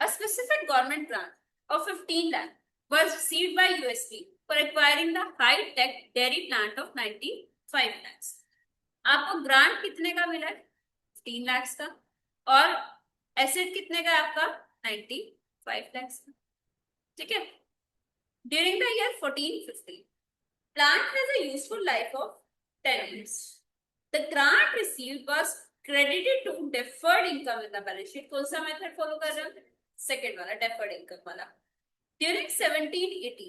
A specific government grant of 15 lakh was received by USP for acquiring the high-tech dairy plant of 95 lakhs। आपको ग्रांट कितने का मिला है? 15 lakhs का। और एसेट कितने का है आपका? 95 lakhs का। ठीक है। During the year 1450, plant has a useful life of 10 years। The grant received was credited to deferred income in the balance sheet। कौन सा मेथड फॉलो कर रहे हो? सेकेंड वाला, deferred income वाला। During 1780,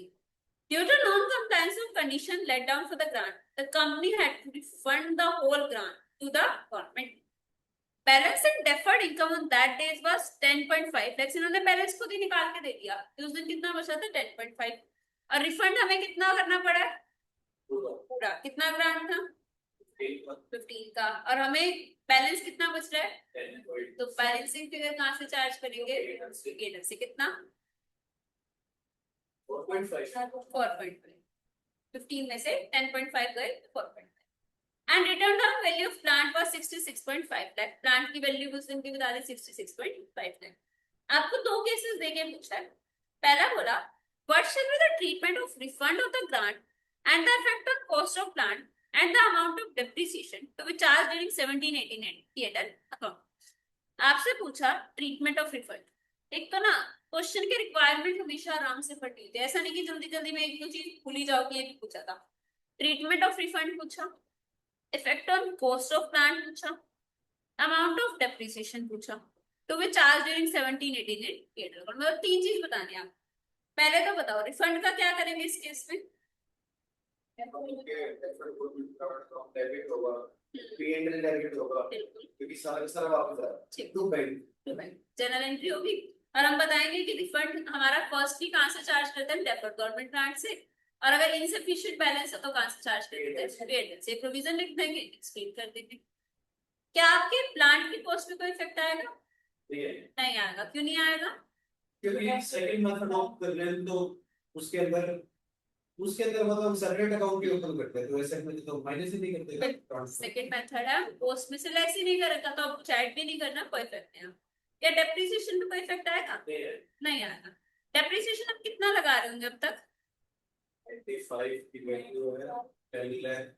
due to non-compliance of condition laid down for the grant, the company had to refund the whole grant to the government। Balance in deferred income on that day was 10.5 lakhs। इन्होंने बैलेंस खुद ही निकाल के दे दिया कि उस दिन कितना बचा था? 10.5। और रिफंड हमें कितना करना पड़ा? पूरा। कितना ग्रांट था? 15 का। और हमें बैलेंस कितना बच रहा है? तो बैलेंसिंग फिगर कहाँ से चार्ज करेंगे? गेनर से। कितना? 4.5। 15 में से 10.5 गए 4.5। And return down value of plant was 66.5 lakh. Plant की वैल्यू उस दिन की बता दी 66.5 लाख। आपको दो केसेस देके पूछा है। पहला बोला what shall be the treatment of refund of the grant and the effect on cost of plant and the amount of depreciation to be charge during 17-18 theatre account. आपसे पूछा ट्रीटमेंट ऑफ रिफंड। एक तो ना क्वेश्चन के रिक्वायरमेंट हमेशा आराम से फटी होती है, ऐसा नहीं कि जल्दी जल्दी में एक दो चीज भूल ही जाओ कि ये भी पूछा था। ट्रीटमेंट ऑफ रिफंड पूछा, effect on cost of plant पूछा, अमाउंट ऑफ डेप्रिसिएशन पूछा, तो वे चार्ज ड्यूरिंग 17-18 थिएटर अकाउंट। मतलब तीन चीज बतानी है आप। पहले तो बताओ रिफंड का क्या करेंगे इस केस में।
डेबिट होगा, P&L डेबिट होगा,
बिल्कुल
क्योंकि सारा का सारा वापस आएगा टू बैंक।
जनरल एंट्री होगी और हम बताएंगे कि रिफंड हमारा फर्स्ट भी कहाँ से चार्ज करते हैं, डेफर्ड गवर्नमेंट ग्रांट से, और अगर इनसफिशिएंट बैलेंस है तो कहाँ से चार्ज करते हैं, पेड से। प्रोविजन लिख देंगे, एक्सप्लेन कर देंगे। क्या आपके प्लांट की कॉस्ट में कोई इफेक्ट आएगा? नहीं आएगा। क्यों नहीं आएगा?
क्योंकि सेकंड मेथड ऑफ कर रहे हैं तो उसके अंदर मतलब हम सेपरेट अकाउंट के ओपन करते हैं, तो ऐसे में तो माइनस ही नहीं करते।
सेकंड मेथड है कॉस्ट में से लेस ही नहीं करेगा तो अब चैट भी नहीं करना, कोई इफेक्ट नहीं। क्या डेप्रिसिएशन में कोई इफेक्ट आएगा? नहीं आएगा। डेप्रिसिएशन आप कितना लगा रहे होंगे अब तक?
85 की वैल्यू है 10 लाख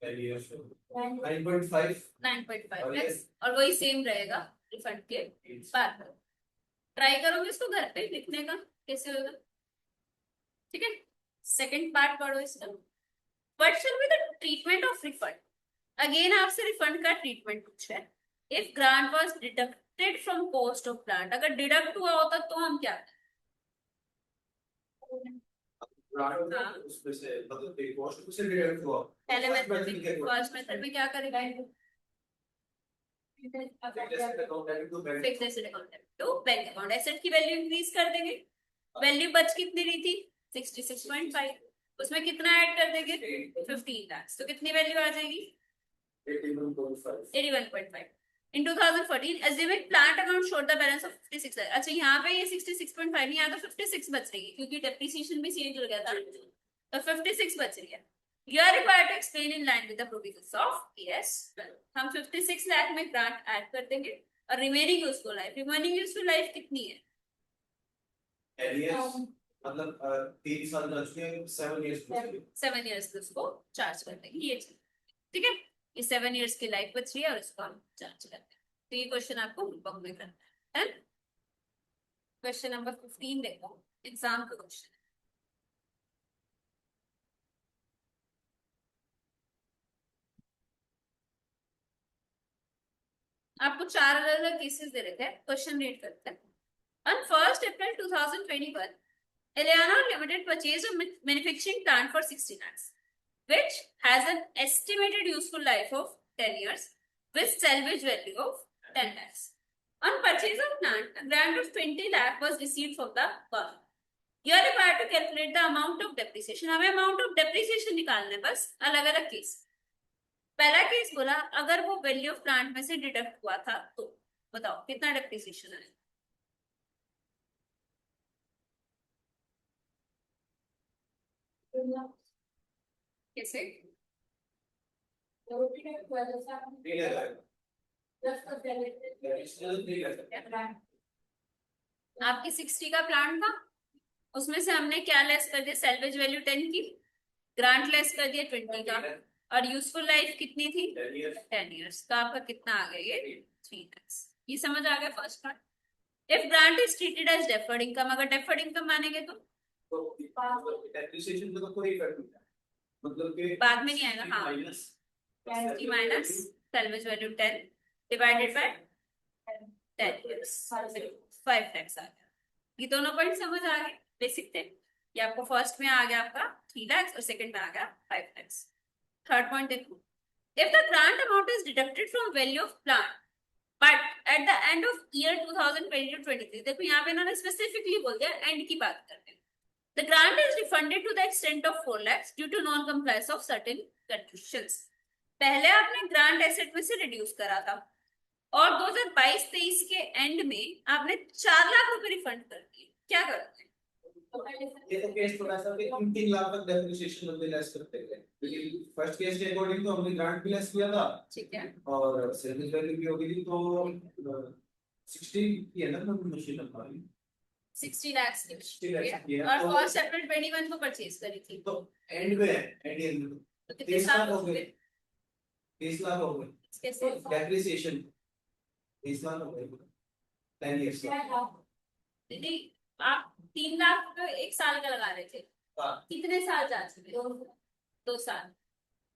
9.5
9.5 और वही सेम रहेगा रिफंड के बाद। ट्राई करोगे इसको घर पे लिखने का, कैसे होगा? ठीक है, सेकंड पार्ट पढ़ो इसका। What shall be the treatment of refund. Again आपसे रिफंड का ट्रीटमेंट पूछा है। If grant was deducted from cost of plant, अगर डिडक्ट हुआ होता तो हम क्या
उसमें से मतलब एक कॉस्ट से डिडक्ट हुआ।
पहले फर्स्ट मेथड में क्या करेंगे? Fixed asset account to bank account. Asset की वैल्यू इंक्रीज कर देंगे। वैल्यू बच कितनी रही थी? 66.5। उसमें कितना ऐड कर देंगे? 15 लाख। तो कितनी वैल्यू आ जाएगी? 81.5 in 2014 assuming plant account showed the balance of 56 lakh। अच्छा यहाँ पे ये 66.5 नहीं, यहाँ तो 56 बच रही है क्योंकि डेप्रिसिएशन भी चेंज हो गया था, तो 56 बच रही है। You are required to explain in line with the provisions of ES 12। हम 56 लाख में ग्रांट ऐड कर देंगे और remaining useful life, remaining useful life कितनी है?
मतलब 3 साल बच के 7 इयर्स
7 इयर्स उसको चार्ज कर देंगे ये चीज। ठीक है, ये 7 इयर्स की लाइफ बच रही है और इसको हम चार्ज करते हैं। तो ये क्वेश्चन आपको बुक में करना है। क्वेश्चन नंबर 15 देखो, एग्जाम का क्वेश्चन। आपको 4 अलग अलग केसेस दे रखे हैं, क्वेश्चन रीड करते हैं। On 1st April 2021, Eleanor Limited purchased a manufacturing plant for 60 lakhs, which has an estimated useful life of 10 years with salvage value of 10 lakhs. On purchase of plant, a grant of 20 lakh was received from the government. You are required to calculate the amount of depreciation। हमें amount of depreciation निकालना है बस, अलग अलग केस। पहला केस बोला अगर वो वैल्यू ऑफ प्लांट में से डिडक्ट हुआ था तो बताओ कितना डेप्रिसिएशन है? कैसे? आपकी 60 का प्लांट था, उसमें से हमने क्या लेस कर दिया? सैल्वेज वैल्यू 10 की, ग्रांट लेस कर दिया 20 का, और यूजफुल लाइफ कितनी थी? 10 इयर्स। तो आपका कितना आ गया? ये 3 lakhs। ये समझ आ गया first part. If grant is treated as deferred income, अगर डेफर्ड इनकम मानेंगे तो
डेप्रिसिएशन तो कोई इफेक्ट नहीं है, मतलब कि
बाद में नहीं आएगा। हाँ, minus salvage value 10 divided by 10 years, 5 lakhs आ गया। ये दोनों पॉइंट समझ आ गए, बेसिक थे। ये आपको फर्स्ट में आ गया आपका 3 lakhs और सेकंड में आ गया 5 lakhs। थर्ड पॉइंट देखो, if the grant amount is deducted from value of plant but at the end of year 2022-23, देखो यहाँ पे इन्होंने स्पेसिफिकली बोल दिया एंड की बात करते हैं। The grant is refunded to the extent of 4 lakhs due to non-compliance of certain conditions। पहले आपने ग्रांट एसेट में से रिड्यूस करा था और 2022-23 के एंड में आपने 4 लाख रुपए रिफंड कर दिए। क्या करते हैं?
ये तो केस थोड़ा सा कि हम 3 लाख तक डेप्रिसिएशन बंदे लेस करते हैं, लेकिन फर्स्ट केस के अकॉर्डिंग तो हमने ग्रांट भी लेस किया था
ठीक है,
और सर्विस वैल्यू भी हो गई थी, तो 60 की है ना मशीन हमारी,
60 लाख की
60 लाख की है,
और
तो
फर्स्ट अप्रैल 21 को परचेज करी थी,
तो एंड में है, एंड में
तो कितने
30
साल
लाख हो
हो
गए,
गए
30 लाख हो गए
कैसे?
डेप्रिसिएशन, 30 लाख हो गए 10 इयर्स का।
दीदी आप 3 लाख तो एक साल का लगा रहे थे,
हाँ,
कितने साल जा चुके? 2 साल।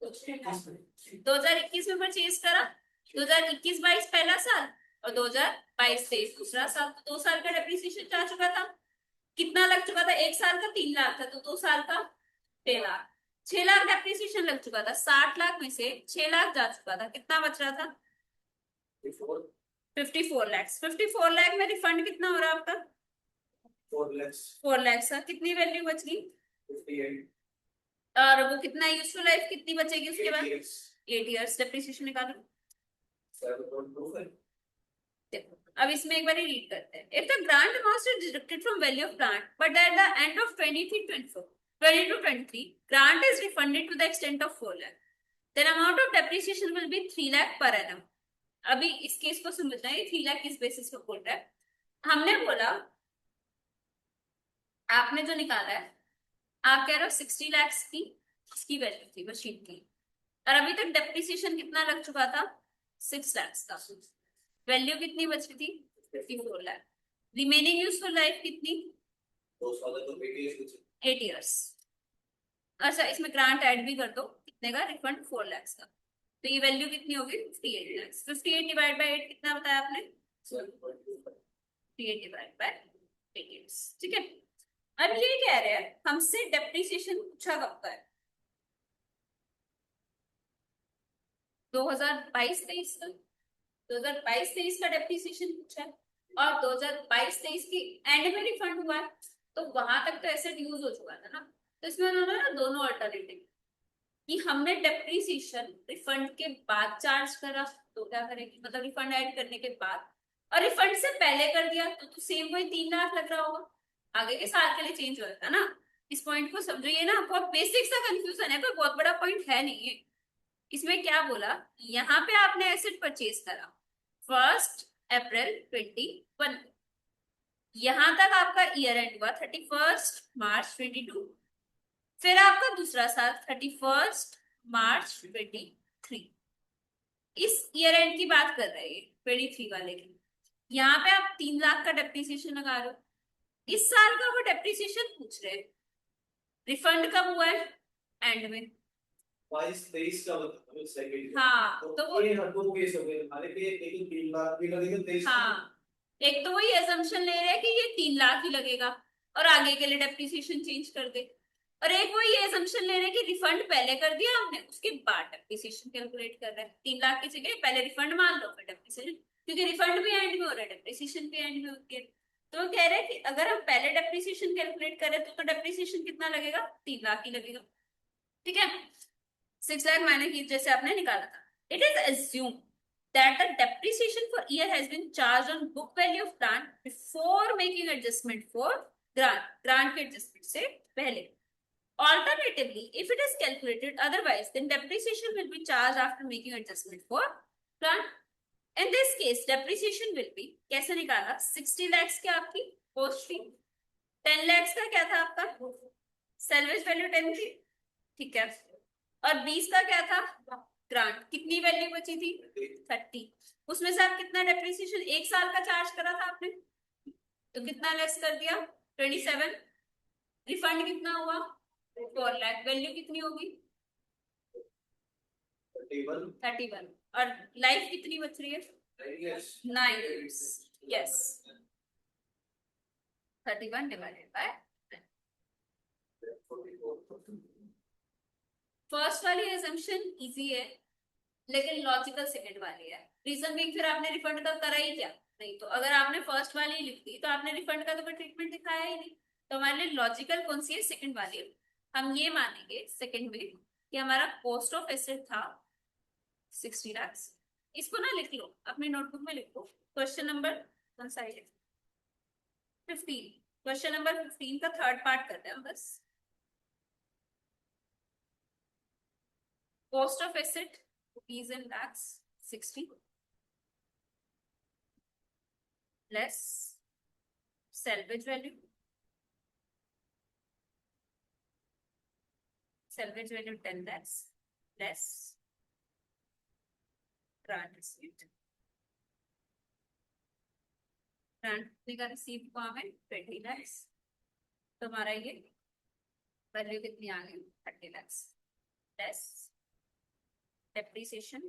2021 में परचेज करा, 2021-22 पहला साल और 2022-23 दूसरा साल, तो 2 साल का डेप्रिसिएशन जा चुका था। कितना लग चुका था? एक साल का 3 लाख था, तो 2 साल का 6 लाख। 6 लाख डेप्रिसिएशन लग चुका था, 60 लाख में से 6 लाख जा चुका था, कितना बच रहा था? 54 लाख। 54 लाख में रिफंड कितना हो रहा है आपका?
4 lakhs
4 लाख का, कितनी वैल्यू बच गई?
58
और वो कितना यूजफुल लाइफ कितनी बचेगी उसके बाद?
years
8 years. डेप्रिसिएशन निकालो।
7.25
देखो अब इसमें एक बार रीड करते हैं। If the grant amount is deducted from value of grant but at the end of 22-23 grant is refunded to the extent of 4 lakh, then amount of depreciation will be 3 lakh per annum. अभी इस केस को समझना है, 3 लाख किस बेसिस पे बोल रहा है। हमने बोला, आपने जो निकाला है, आप कह रहे हो 60 लाख की इसकी वैल्यू थी मशीन की, और अभी तक डेप्रिसिएशन कितना लग चुका था? 6 लाख का। वैल्यू कितनी बची थी? 54 लाख। रिमेनिंग यूजफुल लाइफ कितनी?
2 साल तो 8 years कुछ
8 इयर्स। अच्छा इसमें ग्रांट ऐड भी कर दो, कितने का? रिफंड 4 लाख का, तो ये वैल्यू कितनी होगी? 58 लाख। 58 डिवाइड बाय 8 कितना बताया आपने? 58 डिवाइड बाय 8 इयर्स। ठीक है, अब ये कह रहे हैं हमसे डेप्रिसिएशन पूछा कब का है? 2022-23 का। 2022-23 का डेप्रिसिएशन पूछा है और 2022-23 की एंड में रिफंड हुआ है, तो वहां तक तो एसेट यूज हो चुका था ना। तो इसमें उन्होंने ना दोनों अल्टरनेटिव कि हमने डेप्रिसिएशन रिफंड के बाद चार्ज करा तो क्या करेंगे, मतलब रिफंड ऐड करने के बाद, और रिफंड से पहले कर दिया तो सेम वही 3 लाख लग रहा होगा, आगे के साल के लिए चेंज हो जाता ना। इस पॉइंट को समझिए ना, बहुत बेसिक सा कंफ्यूजन है, कोई बहुत बड़ा पॉइंट है नहीं है। इसमें क्या बोला, यहाँ पे आपने एसेट परचेज करा 1 अप्रैल 21, यहां तक आपका ईयर एंड हुआ 31 मार्च 22, फिर आपका दूसरा साल 31 मार्च 23। इस ईयर एंड की बात कर रहे हैं 23 वाले की। यहाँ पे आप 3 लाख का डेप्रिसिएशन लगा रहे हो, इस साल का वो डेप्रिसिएशन पूछ रहे हैं, रिफंड कब हुआ है? एंड में।
22-23 का मतलब सेकंड,
हाँ तो वो,
ये हर दो केस हो गए हमारे पे, लेकिन 3 लाख भी लगेगा 23
हाँ एक तो वही एजम्पशन ले रहे हैं कि ये 3 लाख ही लगेगा और आगे के लिए डेप्रिसिएशन चेंज कर दे, और एक वो ये एजम्पशन ले रहे हैं कि रिफंड पहले कर दिया हमने उसके बाद डेप्रिसिएशन कैलकुलेट कर रहे हैं। 3 लाख की जगह पहले रिफंड मान लो फिर डेप्रिसिएशन, क्योंकि रिफंड भी एंड में हो रहा है डेप्रिसिएशन भी एंड में हो गया। तो वो कह रहे हैं कि अगर हम पहले डेप्रिसिएशन कैलकुलेट करें तो डेप्रिसिएशन कितना लगेगा? 3 लाख ही लगेगा। ठीक है, 6 लाख मैंने की जैसे आपने निकाला था। It is assume that the depreciation for year has been charged on book value of plant before making adjustment for grant के adjustment से पहले। Alternatively, if it is calculated otherwise, then depreciation will be charged after making adjustment for plant. In this case, depreciation will be कैसे निकाला? 60 lakhs की आपकी पोस्ट फी, 10 lakhs का क्या था आपका? सैलवेज वैल्यू 10 थी, ठीक है, और 20 का क्या था? ग्रांट। कितनी वैल्यू बची थी? 30। उसमें से आप कितना डेप्रिसिएशन एक साल का चार्ज करा था आपने, तो कितना लेस कर दिया? 27। रिफंड कितना हुआ? 4 लाख। वैल्यू कितनी होगी? 31। और लाइफ कितनी बच रही है? 9 years। Yes, 31 divided by. First वाली एजम्पशन इजी है लेकिन लॉजिकल सेकंड वाली है। रीजन भी फिर आपने रिफंड का करा ही क्या? नहीं, तो अगर आपने फर्स्ट वाली लिख दी तो आपने रिफंड का तो कोई ट्रीटमेंट दिखाया ही नहीं। तो हमारे लिए लॉजिकल कौन सी है? सेकंड वाली। हम ये मानेंगे सेकंड में कि हमारा कॉस्ट ऑफ एसेट था 60 लाख। इसको ना लिख लो, अपनी नोटबुक में लिखो। क्वेश्चन नंबर कौन सा है? 15। क्वेश्चन नंबर 15 का थर्ड पार्ट कर रहे हैं बस. Cost of asset rupees in lakhs 60 less salvage value. Salvage value 10 lakhs less grant received. Grant का रिसीव हुआ हमें 20 lakhs. तो हमारा ये वैल्यू कितनी आ गई 30 lakhs less depreciation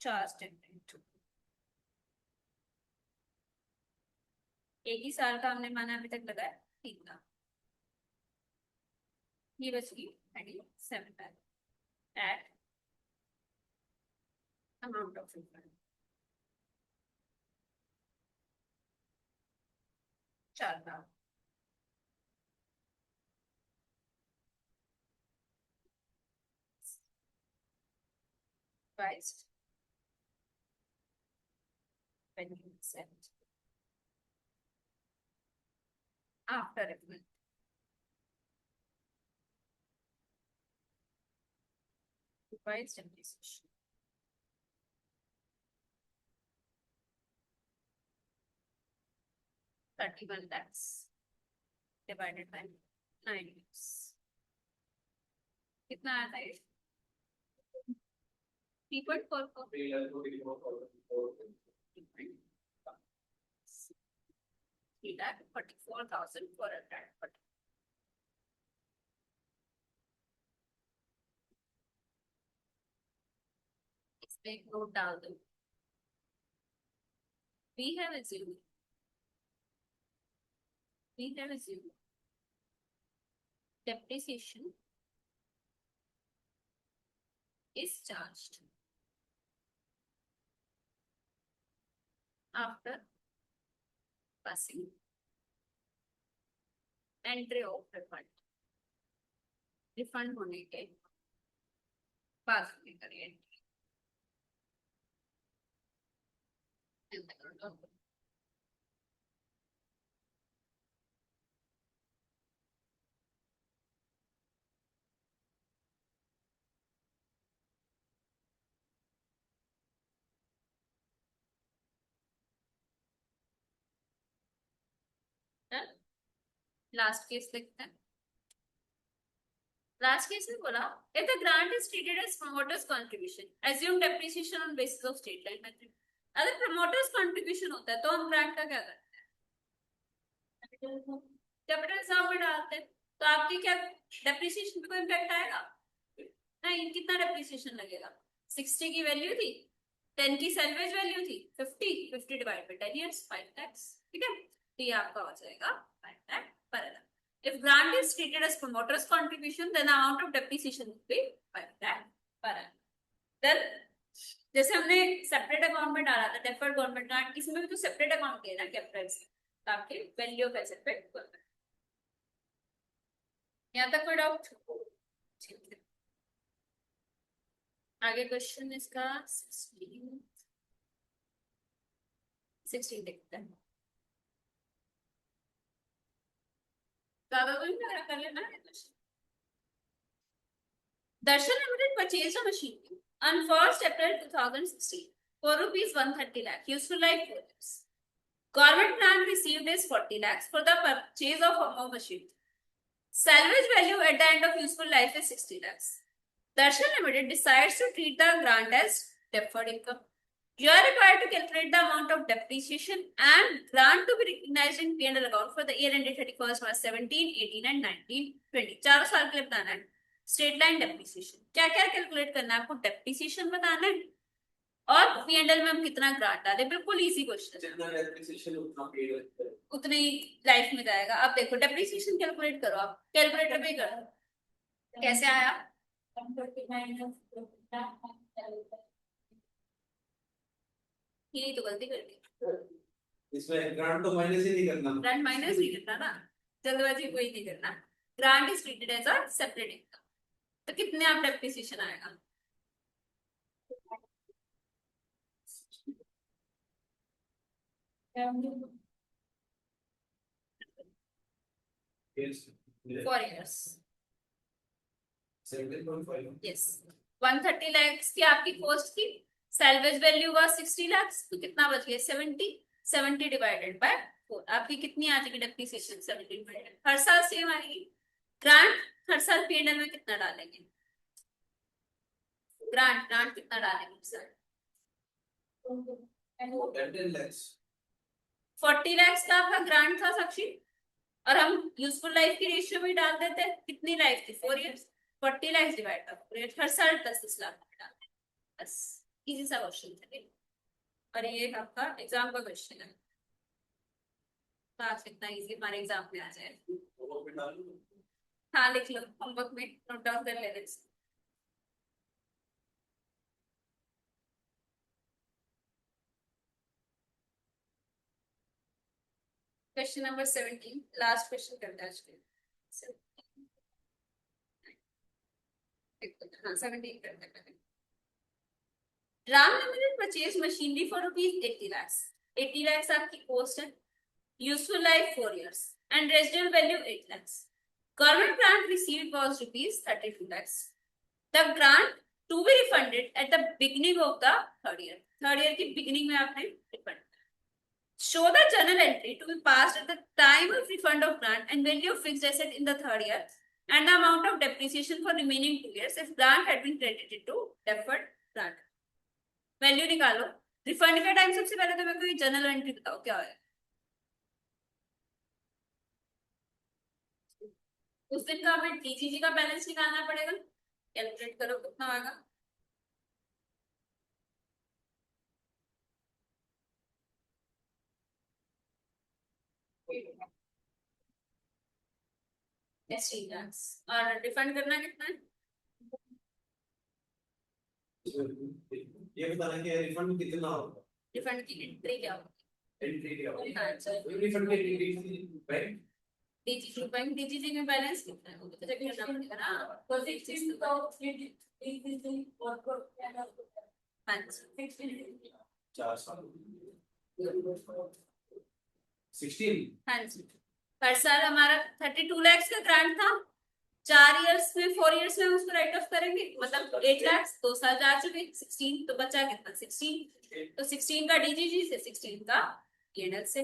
charged into. एक ही साल का हमने माना अभी तक लगाया 3 लाख. ये बचगी 27 lakh at amount of refund 4 lakh. Priced when you accept after refund. Price depreciation. $31 lakhs divided by 9 years. कितना आता है? 3.4. 3,44,400. इसमें एक नोट डाल दो. We have assumed depreciation is charged after passing entry of refund. refund होने के बाद में करिए लास्ट केस लिखते हैं. लास्ट केस में बोला if the grant is treated as promoter's contribution assume depreciation on basis of state line method. अगर promoter's contribution होता है तो हम grant का क्या करते हैं? कैपिटल हिसाब में डालते हैं. तो आपकी क्या डेप्रिसिएशन पे कोई इम्पैक्ट आएगा नहीं. कितना डेप्रिसिएशन लगेगा? 60 की वैल्यू थी, 10 की सैल्वेज वैल्यू थी, 50 डिवाइड बाय 10 years 5 lakhs. ठीक है. तो ये आपका हो जाएगा 5 lakh per annum. If grant is treated as promoter's contribution, then the amount of depreciation will be 5 lakh per annum. Then जैसे हमने सेपरेट अकाउंट में डाला था डेफर्ड गवर्नमेंट ग्रांट, इसमें भी तो सेपरेट अकाउंट किया ना कैपिटल से, ताकि वैल्यू ऑफ एसेट पे. यहाँ तक कोई डाउट? आगे क्वेश्चन इसका 16 देखते हैं. कर लेना है. Darshan Limited purchased a machine on 1st April 2016 for rupees 130 lakh, useful life 4 years. Government grant received is 40 lakhs for the purchase of a machine. Salvage value at the end of useful life is 60 lakhs. Darshan Limited decides to treat the grant as deferred income. You are required to calculate the amount of depreciation and grant to be recognized in P&L account for the year ended 31st March 17, 18 and 19, 20. 4 साल के लिए बताना है. स्ट्रेट लाइन डेप्रिसिएशन क्या क्या कैलकुलेट करना है आपको? डेप्रिसिएशन बताना है और P&L में हम कितना ग्रांट डाले. बिल्कुल इजी क्वेश्चन. जितना डेप्रिसिएशन उतने ही लाइफ में जाएगा. अब देखो डेप्रिसिएशन कैलकुलेट करो. आप कैलकुलेटर पे करो. कैसे आया? ये तो गलती कर दी.
इसमें ग्रांट तो माइनस ही नहीं करना.
ग्रांट माइनस नहीं करना ना, जल्दबाजी कोई नहीं करना. Grant is treated as a separate income. तो कितने आप डेप्रिसिएशन आएगा?
Yes.
4 years.
17.5.
यस 130 lakhs की आपकी कॉस्ट थी, सैल्वेज वैल्यू हुआ 60 lakhs, तो कितना बच गया 70 डिवाइडेड बाय 4, आपकी कितनी आ जाएगी डेप्रिसिएशन 70 डिवाइडेड, हर साल सेम आएगी। ग्रांट हर साल पीएनएल में कितना डालेंगे, ग्रांट ग्रांट कितना डालेंगे सर,
10 lakhs.
40 lakhs का आपका ग्रांट था साक्षी, और हम यूजफुल लाइफ की रेशियो भी डाल देते हैं, कितनी लाइफ थी 4 years, 40 lakhs divide by 4 years, हर साल 10 लाख डालते हैं, बस इजी सा क्वेश्चन था ये। और ये आपका एग्जाम का क्वेश्चन है, तो आज कितना इजी हमारे एग्जाम में आ जाए। हाँ लिख लो, होमवर्क में नोट डाउन कर लेते। क्वेश्चन नंबर 17, लास्ट क्वेश्चन करते हैं आज के। हाँ 17 करते हैं। Ram limited purchase machinery for ₹80 lakhs, 80 lakhs आपकी कॉस्ट है, useful life 4 years and residual value 8 lakhs. Government grant received was ₹32 lakhs. The grant to be refunded at the beginning of the third year. Third year की beginning में आपने refund. Show the journal entry to be passed at the time of refund of grant and value of fixed asset in the third year and the amount of depreciation for remaining 2 years if grant had been credited to deferred grant. Value निकालो, रिफंड के टाइम सबसे पहले तो मेरे को ये जर्नल एंट्री बताओ क्या है। उस दिन का हमें टीजीजी का बैलेंस निकालना पड़ेगा, कैलकुलेट करो कितना आएगा। और रिफंड करना कितना है,
ये बताना कि रिफंड कितना होगा,
रिफंड की एंट्री क्या होगी,
एंट्री क्या होगा,
हाँ चलो
रिफंड की एंट्री बैंक
डीजीजी में बैलेंस कितना है वो तो चेक करना पड़ेगा ना, तो एक चीज तो हाँ
4 साल 16।
हाँ जी, हर साल हमारा 32 lakhs का ग्रांट था, 4 years में 4 years में हम उसको राइट ऑफ करेंगे, मतलब 8 lakhs 2 साल जा चुके, 16 तो बचा कितना 16, तो 16 का डीजीजी से 16 का पीएनएल से।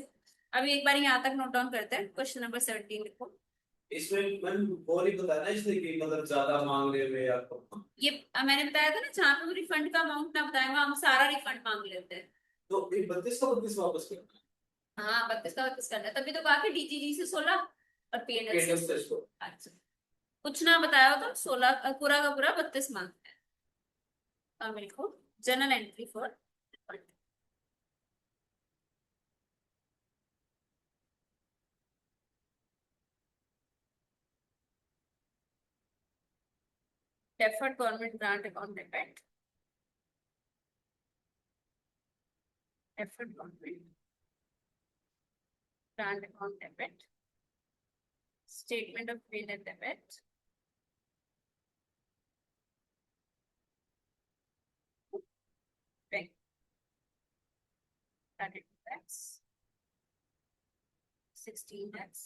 अभी एक बार यहाँ तक नोट डाउन करते हैं, क्वेश्चन नंबर 17 लिखो।
इसमें मैंने वो नहीं बताया ना इसलिए कि मतलब ज्यादा मांग रहे हुए आपको,
ये मैंने बताया था ना, जहाँ पे रिफंड का अमाउंट ना बताएगा हम सारा रिफंड मांग लेते हैं।
तो 32 का 32 वापस कर,
हाँ 32 का 32 करना है, तभी तो कहा कि डीजीजी से 16 और पीएनएल से। अच्छा कुछ ना बताया हो तो 16 पूरा का पूरा 32 मांगते हैं। अब लिखो journal entry for refund. deferred government grant account debit, deferred government grant account debit, statement of bill and debit, bank credit tax 16 lakhs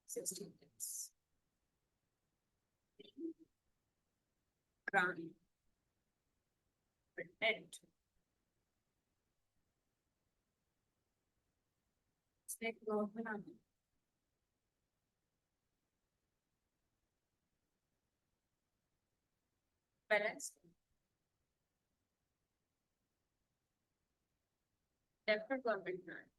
16 lakhs grant debt इसमें एक नोट बना दो, balance deferred government grant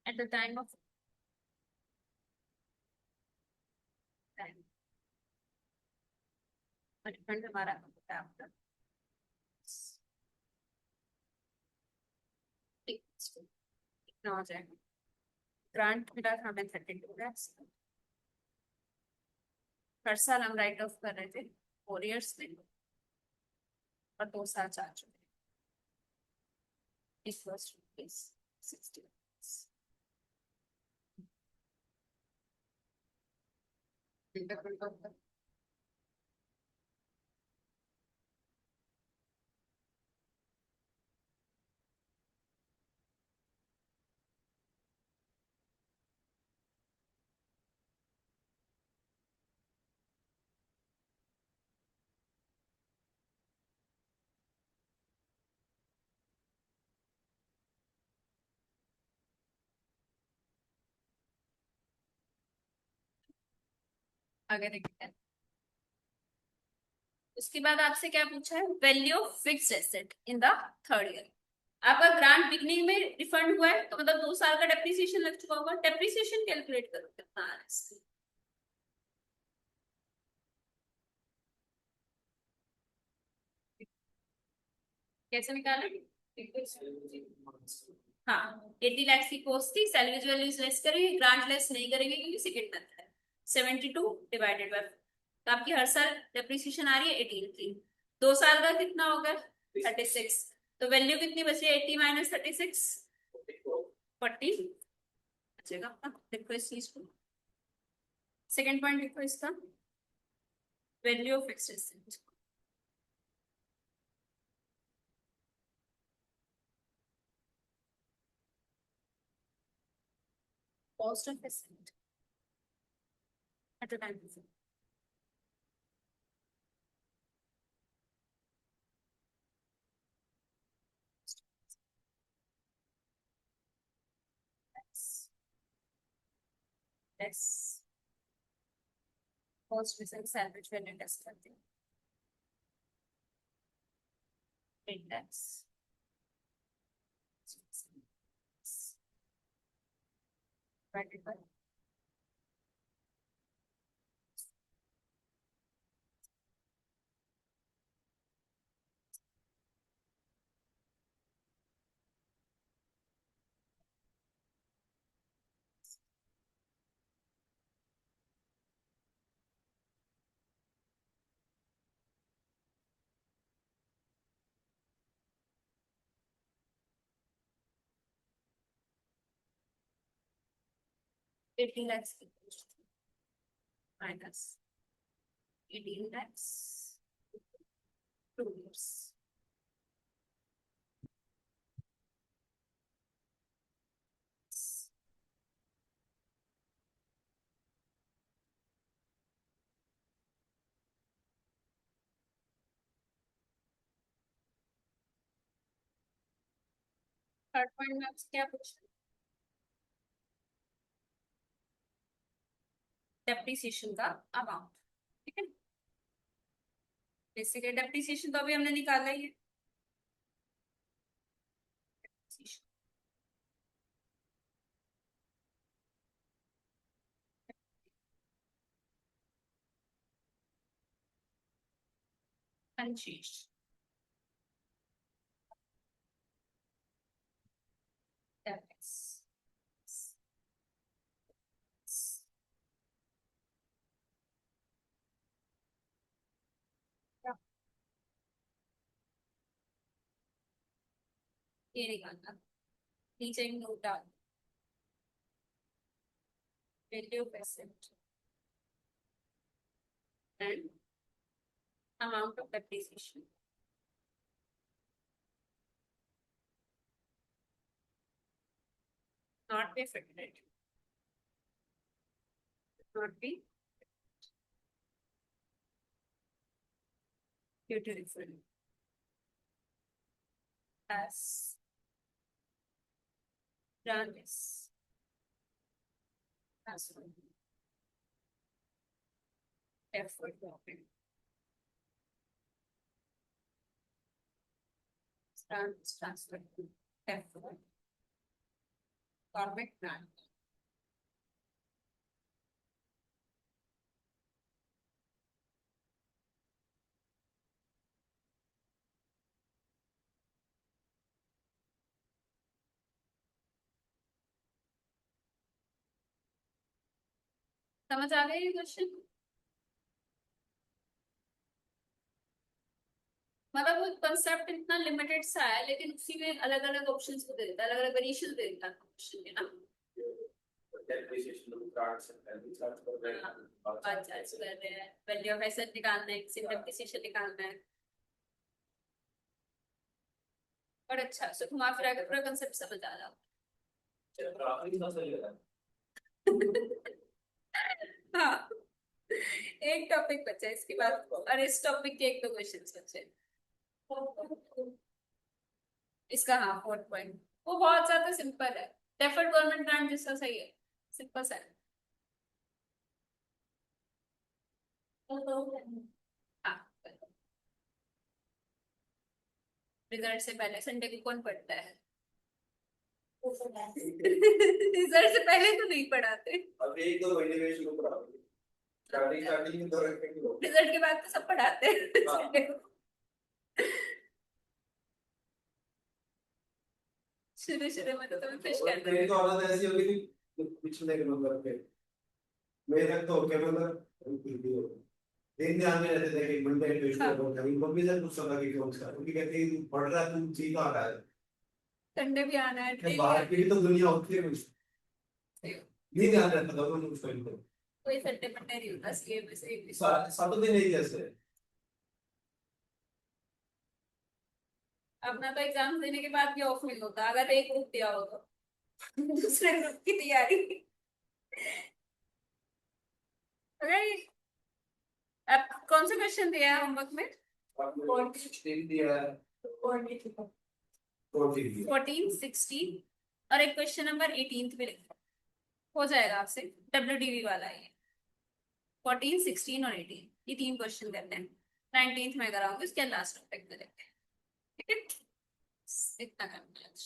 at the time of time और रिफंड हमारा होता है आफ्टर कितना हो जाएगा, ग्रांट मिला था हमें 32 lakhs, हर साल हम राइट ऑफ कर रहे थे 4 years में और 2 साल जा चुके, इस फर्स्ट रुपीज 60 lakhs। आगे देखते हैं। उसके बाद आपसे क्या पूछा है, value of fixed asset in the third year. आपका ग्रांट बिगनिंग में रिफंड हुआ है तो मतलब 2 साल का डेप्रिसिएशन लग चुका होगा। डेप्रिसिएशन कैलकुलेट करो कितना आ रहा है इसमें। कैसे निकालें? हाँ, 80 लाख की कॉस्ट थी, सैलरीज वैल्यूज लेस करेंगे, ग्रांट लेस नहीं करेंगे क्योंकि सेकंड मंथ है। 72 डिवाइडेड बाय, तो आपकी हर साल डेप्रिसिएशन आ रही है 18 की। 2 साल का कितना होगा? 36। तो वैल्यू कितनी बच रही है? 80 माइनस 36, 40 बचेगा। देखो इस चीज को, सेकंड पॉइंट देखो इसका, value of fixed asset. Cost of asset at the time. Less cost result salary value test करते हैं। Index divided by, eighteen lakhs minus 18 lakhs 2 years। Third point में आपसे क्या पूछा, डेप्रिसिएशन का अमाउंट। ठीक है, बेसिकली डेप्रिसिएशन तो अभी हमने निकाला ही है। unchanged capex। ये निकालना, नीचे एक नोट डाल, value of asset and amount of depreciation not be affected, not be due to refund as done is transferred, therefore transferred, therefore corporate grant। समझ आ गया ये क्वेश्चन? मतलब वो कंसेप्ट इतना लिमिटेड सा है लेकिन उसी में अलग अलग ऑप्शंस को दे देता है, अलग अलग वेरिएशन दे देता है क्वेश्चन के ना। वैल्यू ऑफ एसेट निकालना है, किसी डेप्रिसिएशन निकालना है, और अच्छा सो घुमा फिरा के पूरा कंसेप्ट समझ आ रहा हाँ, एक टॉपिक बचा है इसके बाद, और इस टॉपिक के एक दो क्वेश्चंस बचे इसका। हाँ, फोर्थ पॉइंट वो बहुत ज्यादा सिंपल है, डेफर्ड गवर्नमेंट ग्रांट जैसा सही है, सिंपल सा है। हाँ, रिजल्ट से पहले संडे को कौन पढ़ता है? रिजल्ट से पहले तो नहीं पढ़ाते,
अब एक दो महीने में शुरू करा स्टार्टिंग स्टार्टिंग में तो रखेंगे लोग।
रिजल्ट के बाद तो सब पढ़ाते हैं
हाँ।
संडे को। शुरू शुरू में तो तुम्हें फिश
और
करते
मेरी
थे।
तो हालत ऐसी होगी कि पिछले के नंबर पे मेरे तक तो क्या मतलब दिन ध्यान में रहते थे कि मंडे ट्यूसडे
हाँ,
को कहीं मम्मी से पूछता था कि कौन सा क्योंकि कहती है, तू पढ़ रहा है तू जी कहाँ रहा है
संडे भी आना है,
कि
डेली
बाहर की
आना
भी तो दुनिया होती है कुछ
है।
नहीं ध्यान रहता था तो मुझको इनको
कोई संडे मंडे नहीं होता, सीए में से
सातों दिन नहीं जैसे
अपना तो एग्जाम देने के बाद भी ऑफ नहीं होता अगर एक ग्रुप दिया हो तो। दूसरे ग्रुप की तैयारी। अगर अब कौन सा क्वेश्चन दिया है होमवर्क में?
आपने 16 दिया है 14 दिया
14, 16 और एक क्वेश्चन नंबर 18 में लिखा हो जाएगा आपसे, WDV वाला है ये। 14, 16 और 18 ये 3 क्वेश्चन करते हैं। 19th में कराऊंगी, उसके लास्ट टॉपिक में देखते हैं, ठीक है? इतना करना है आज।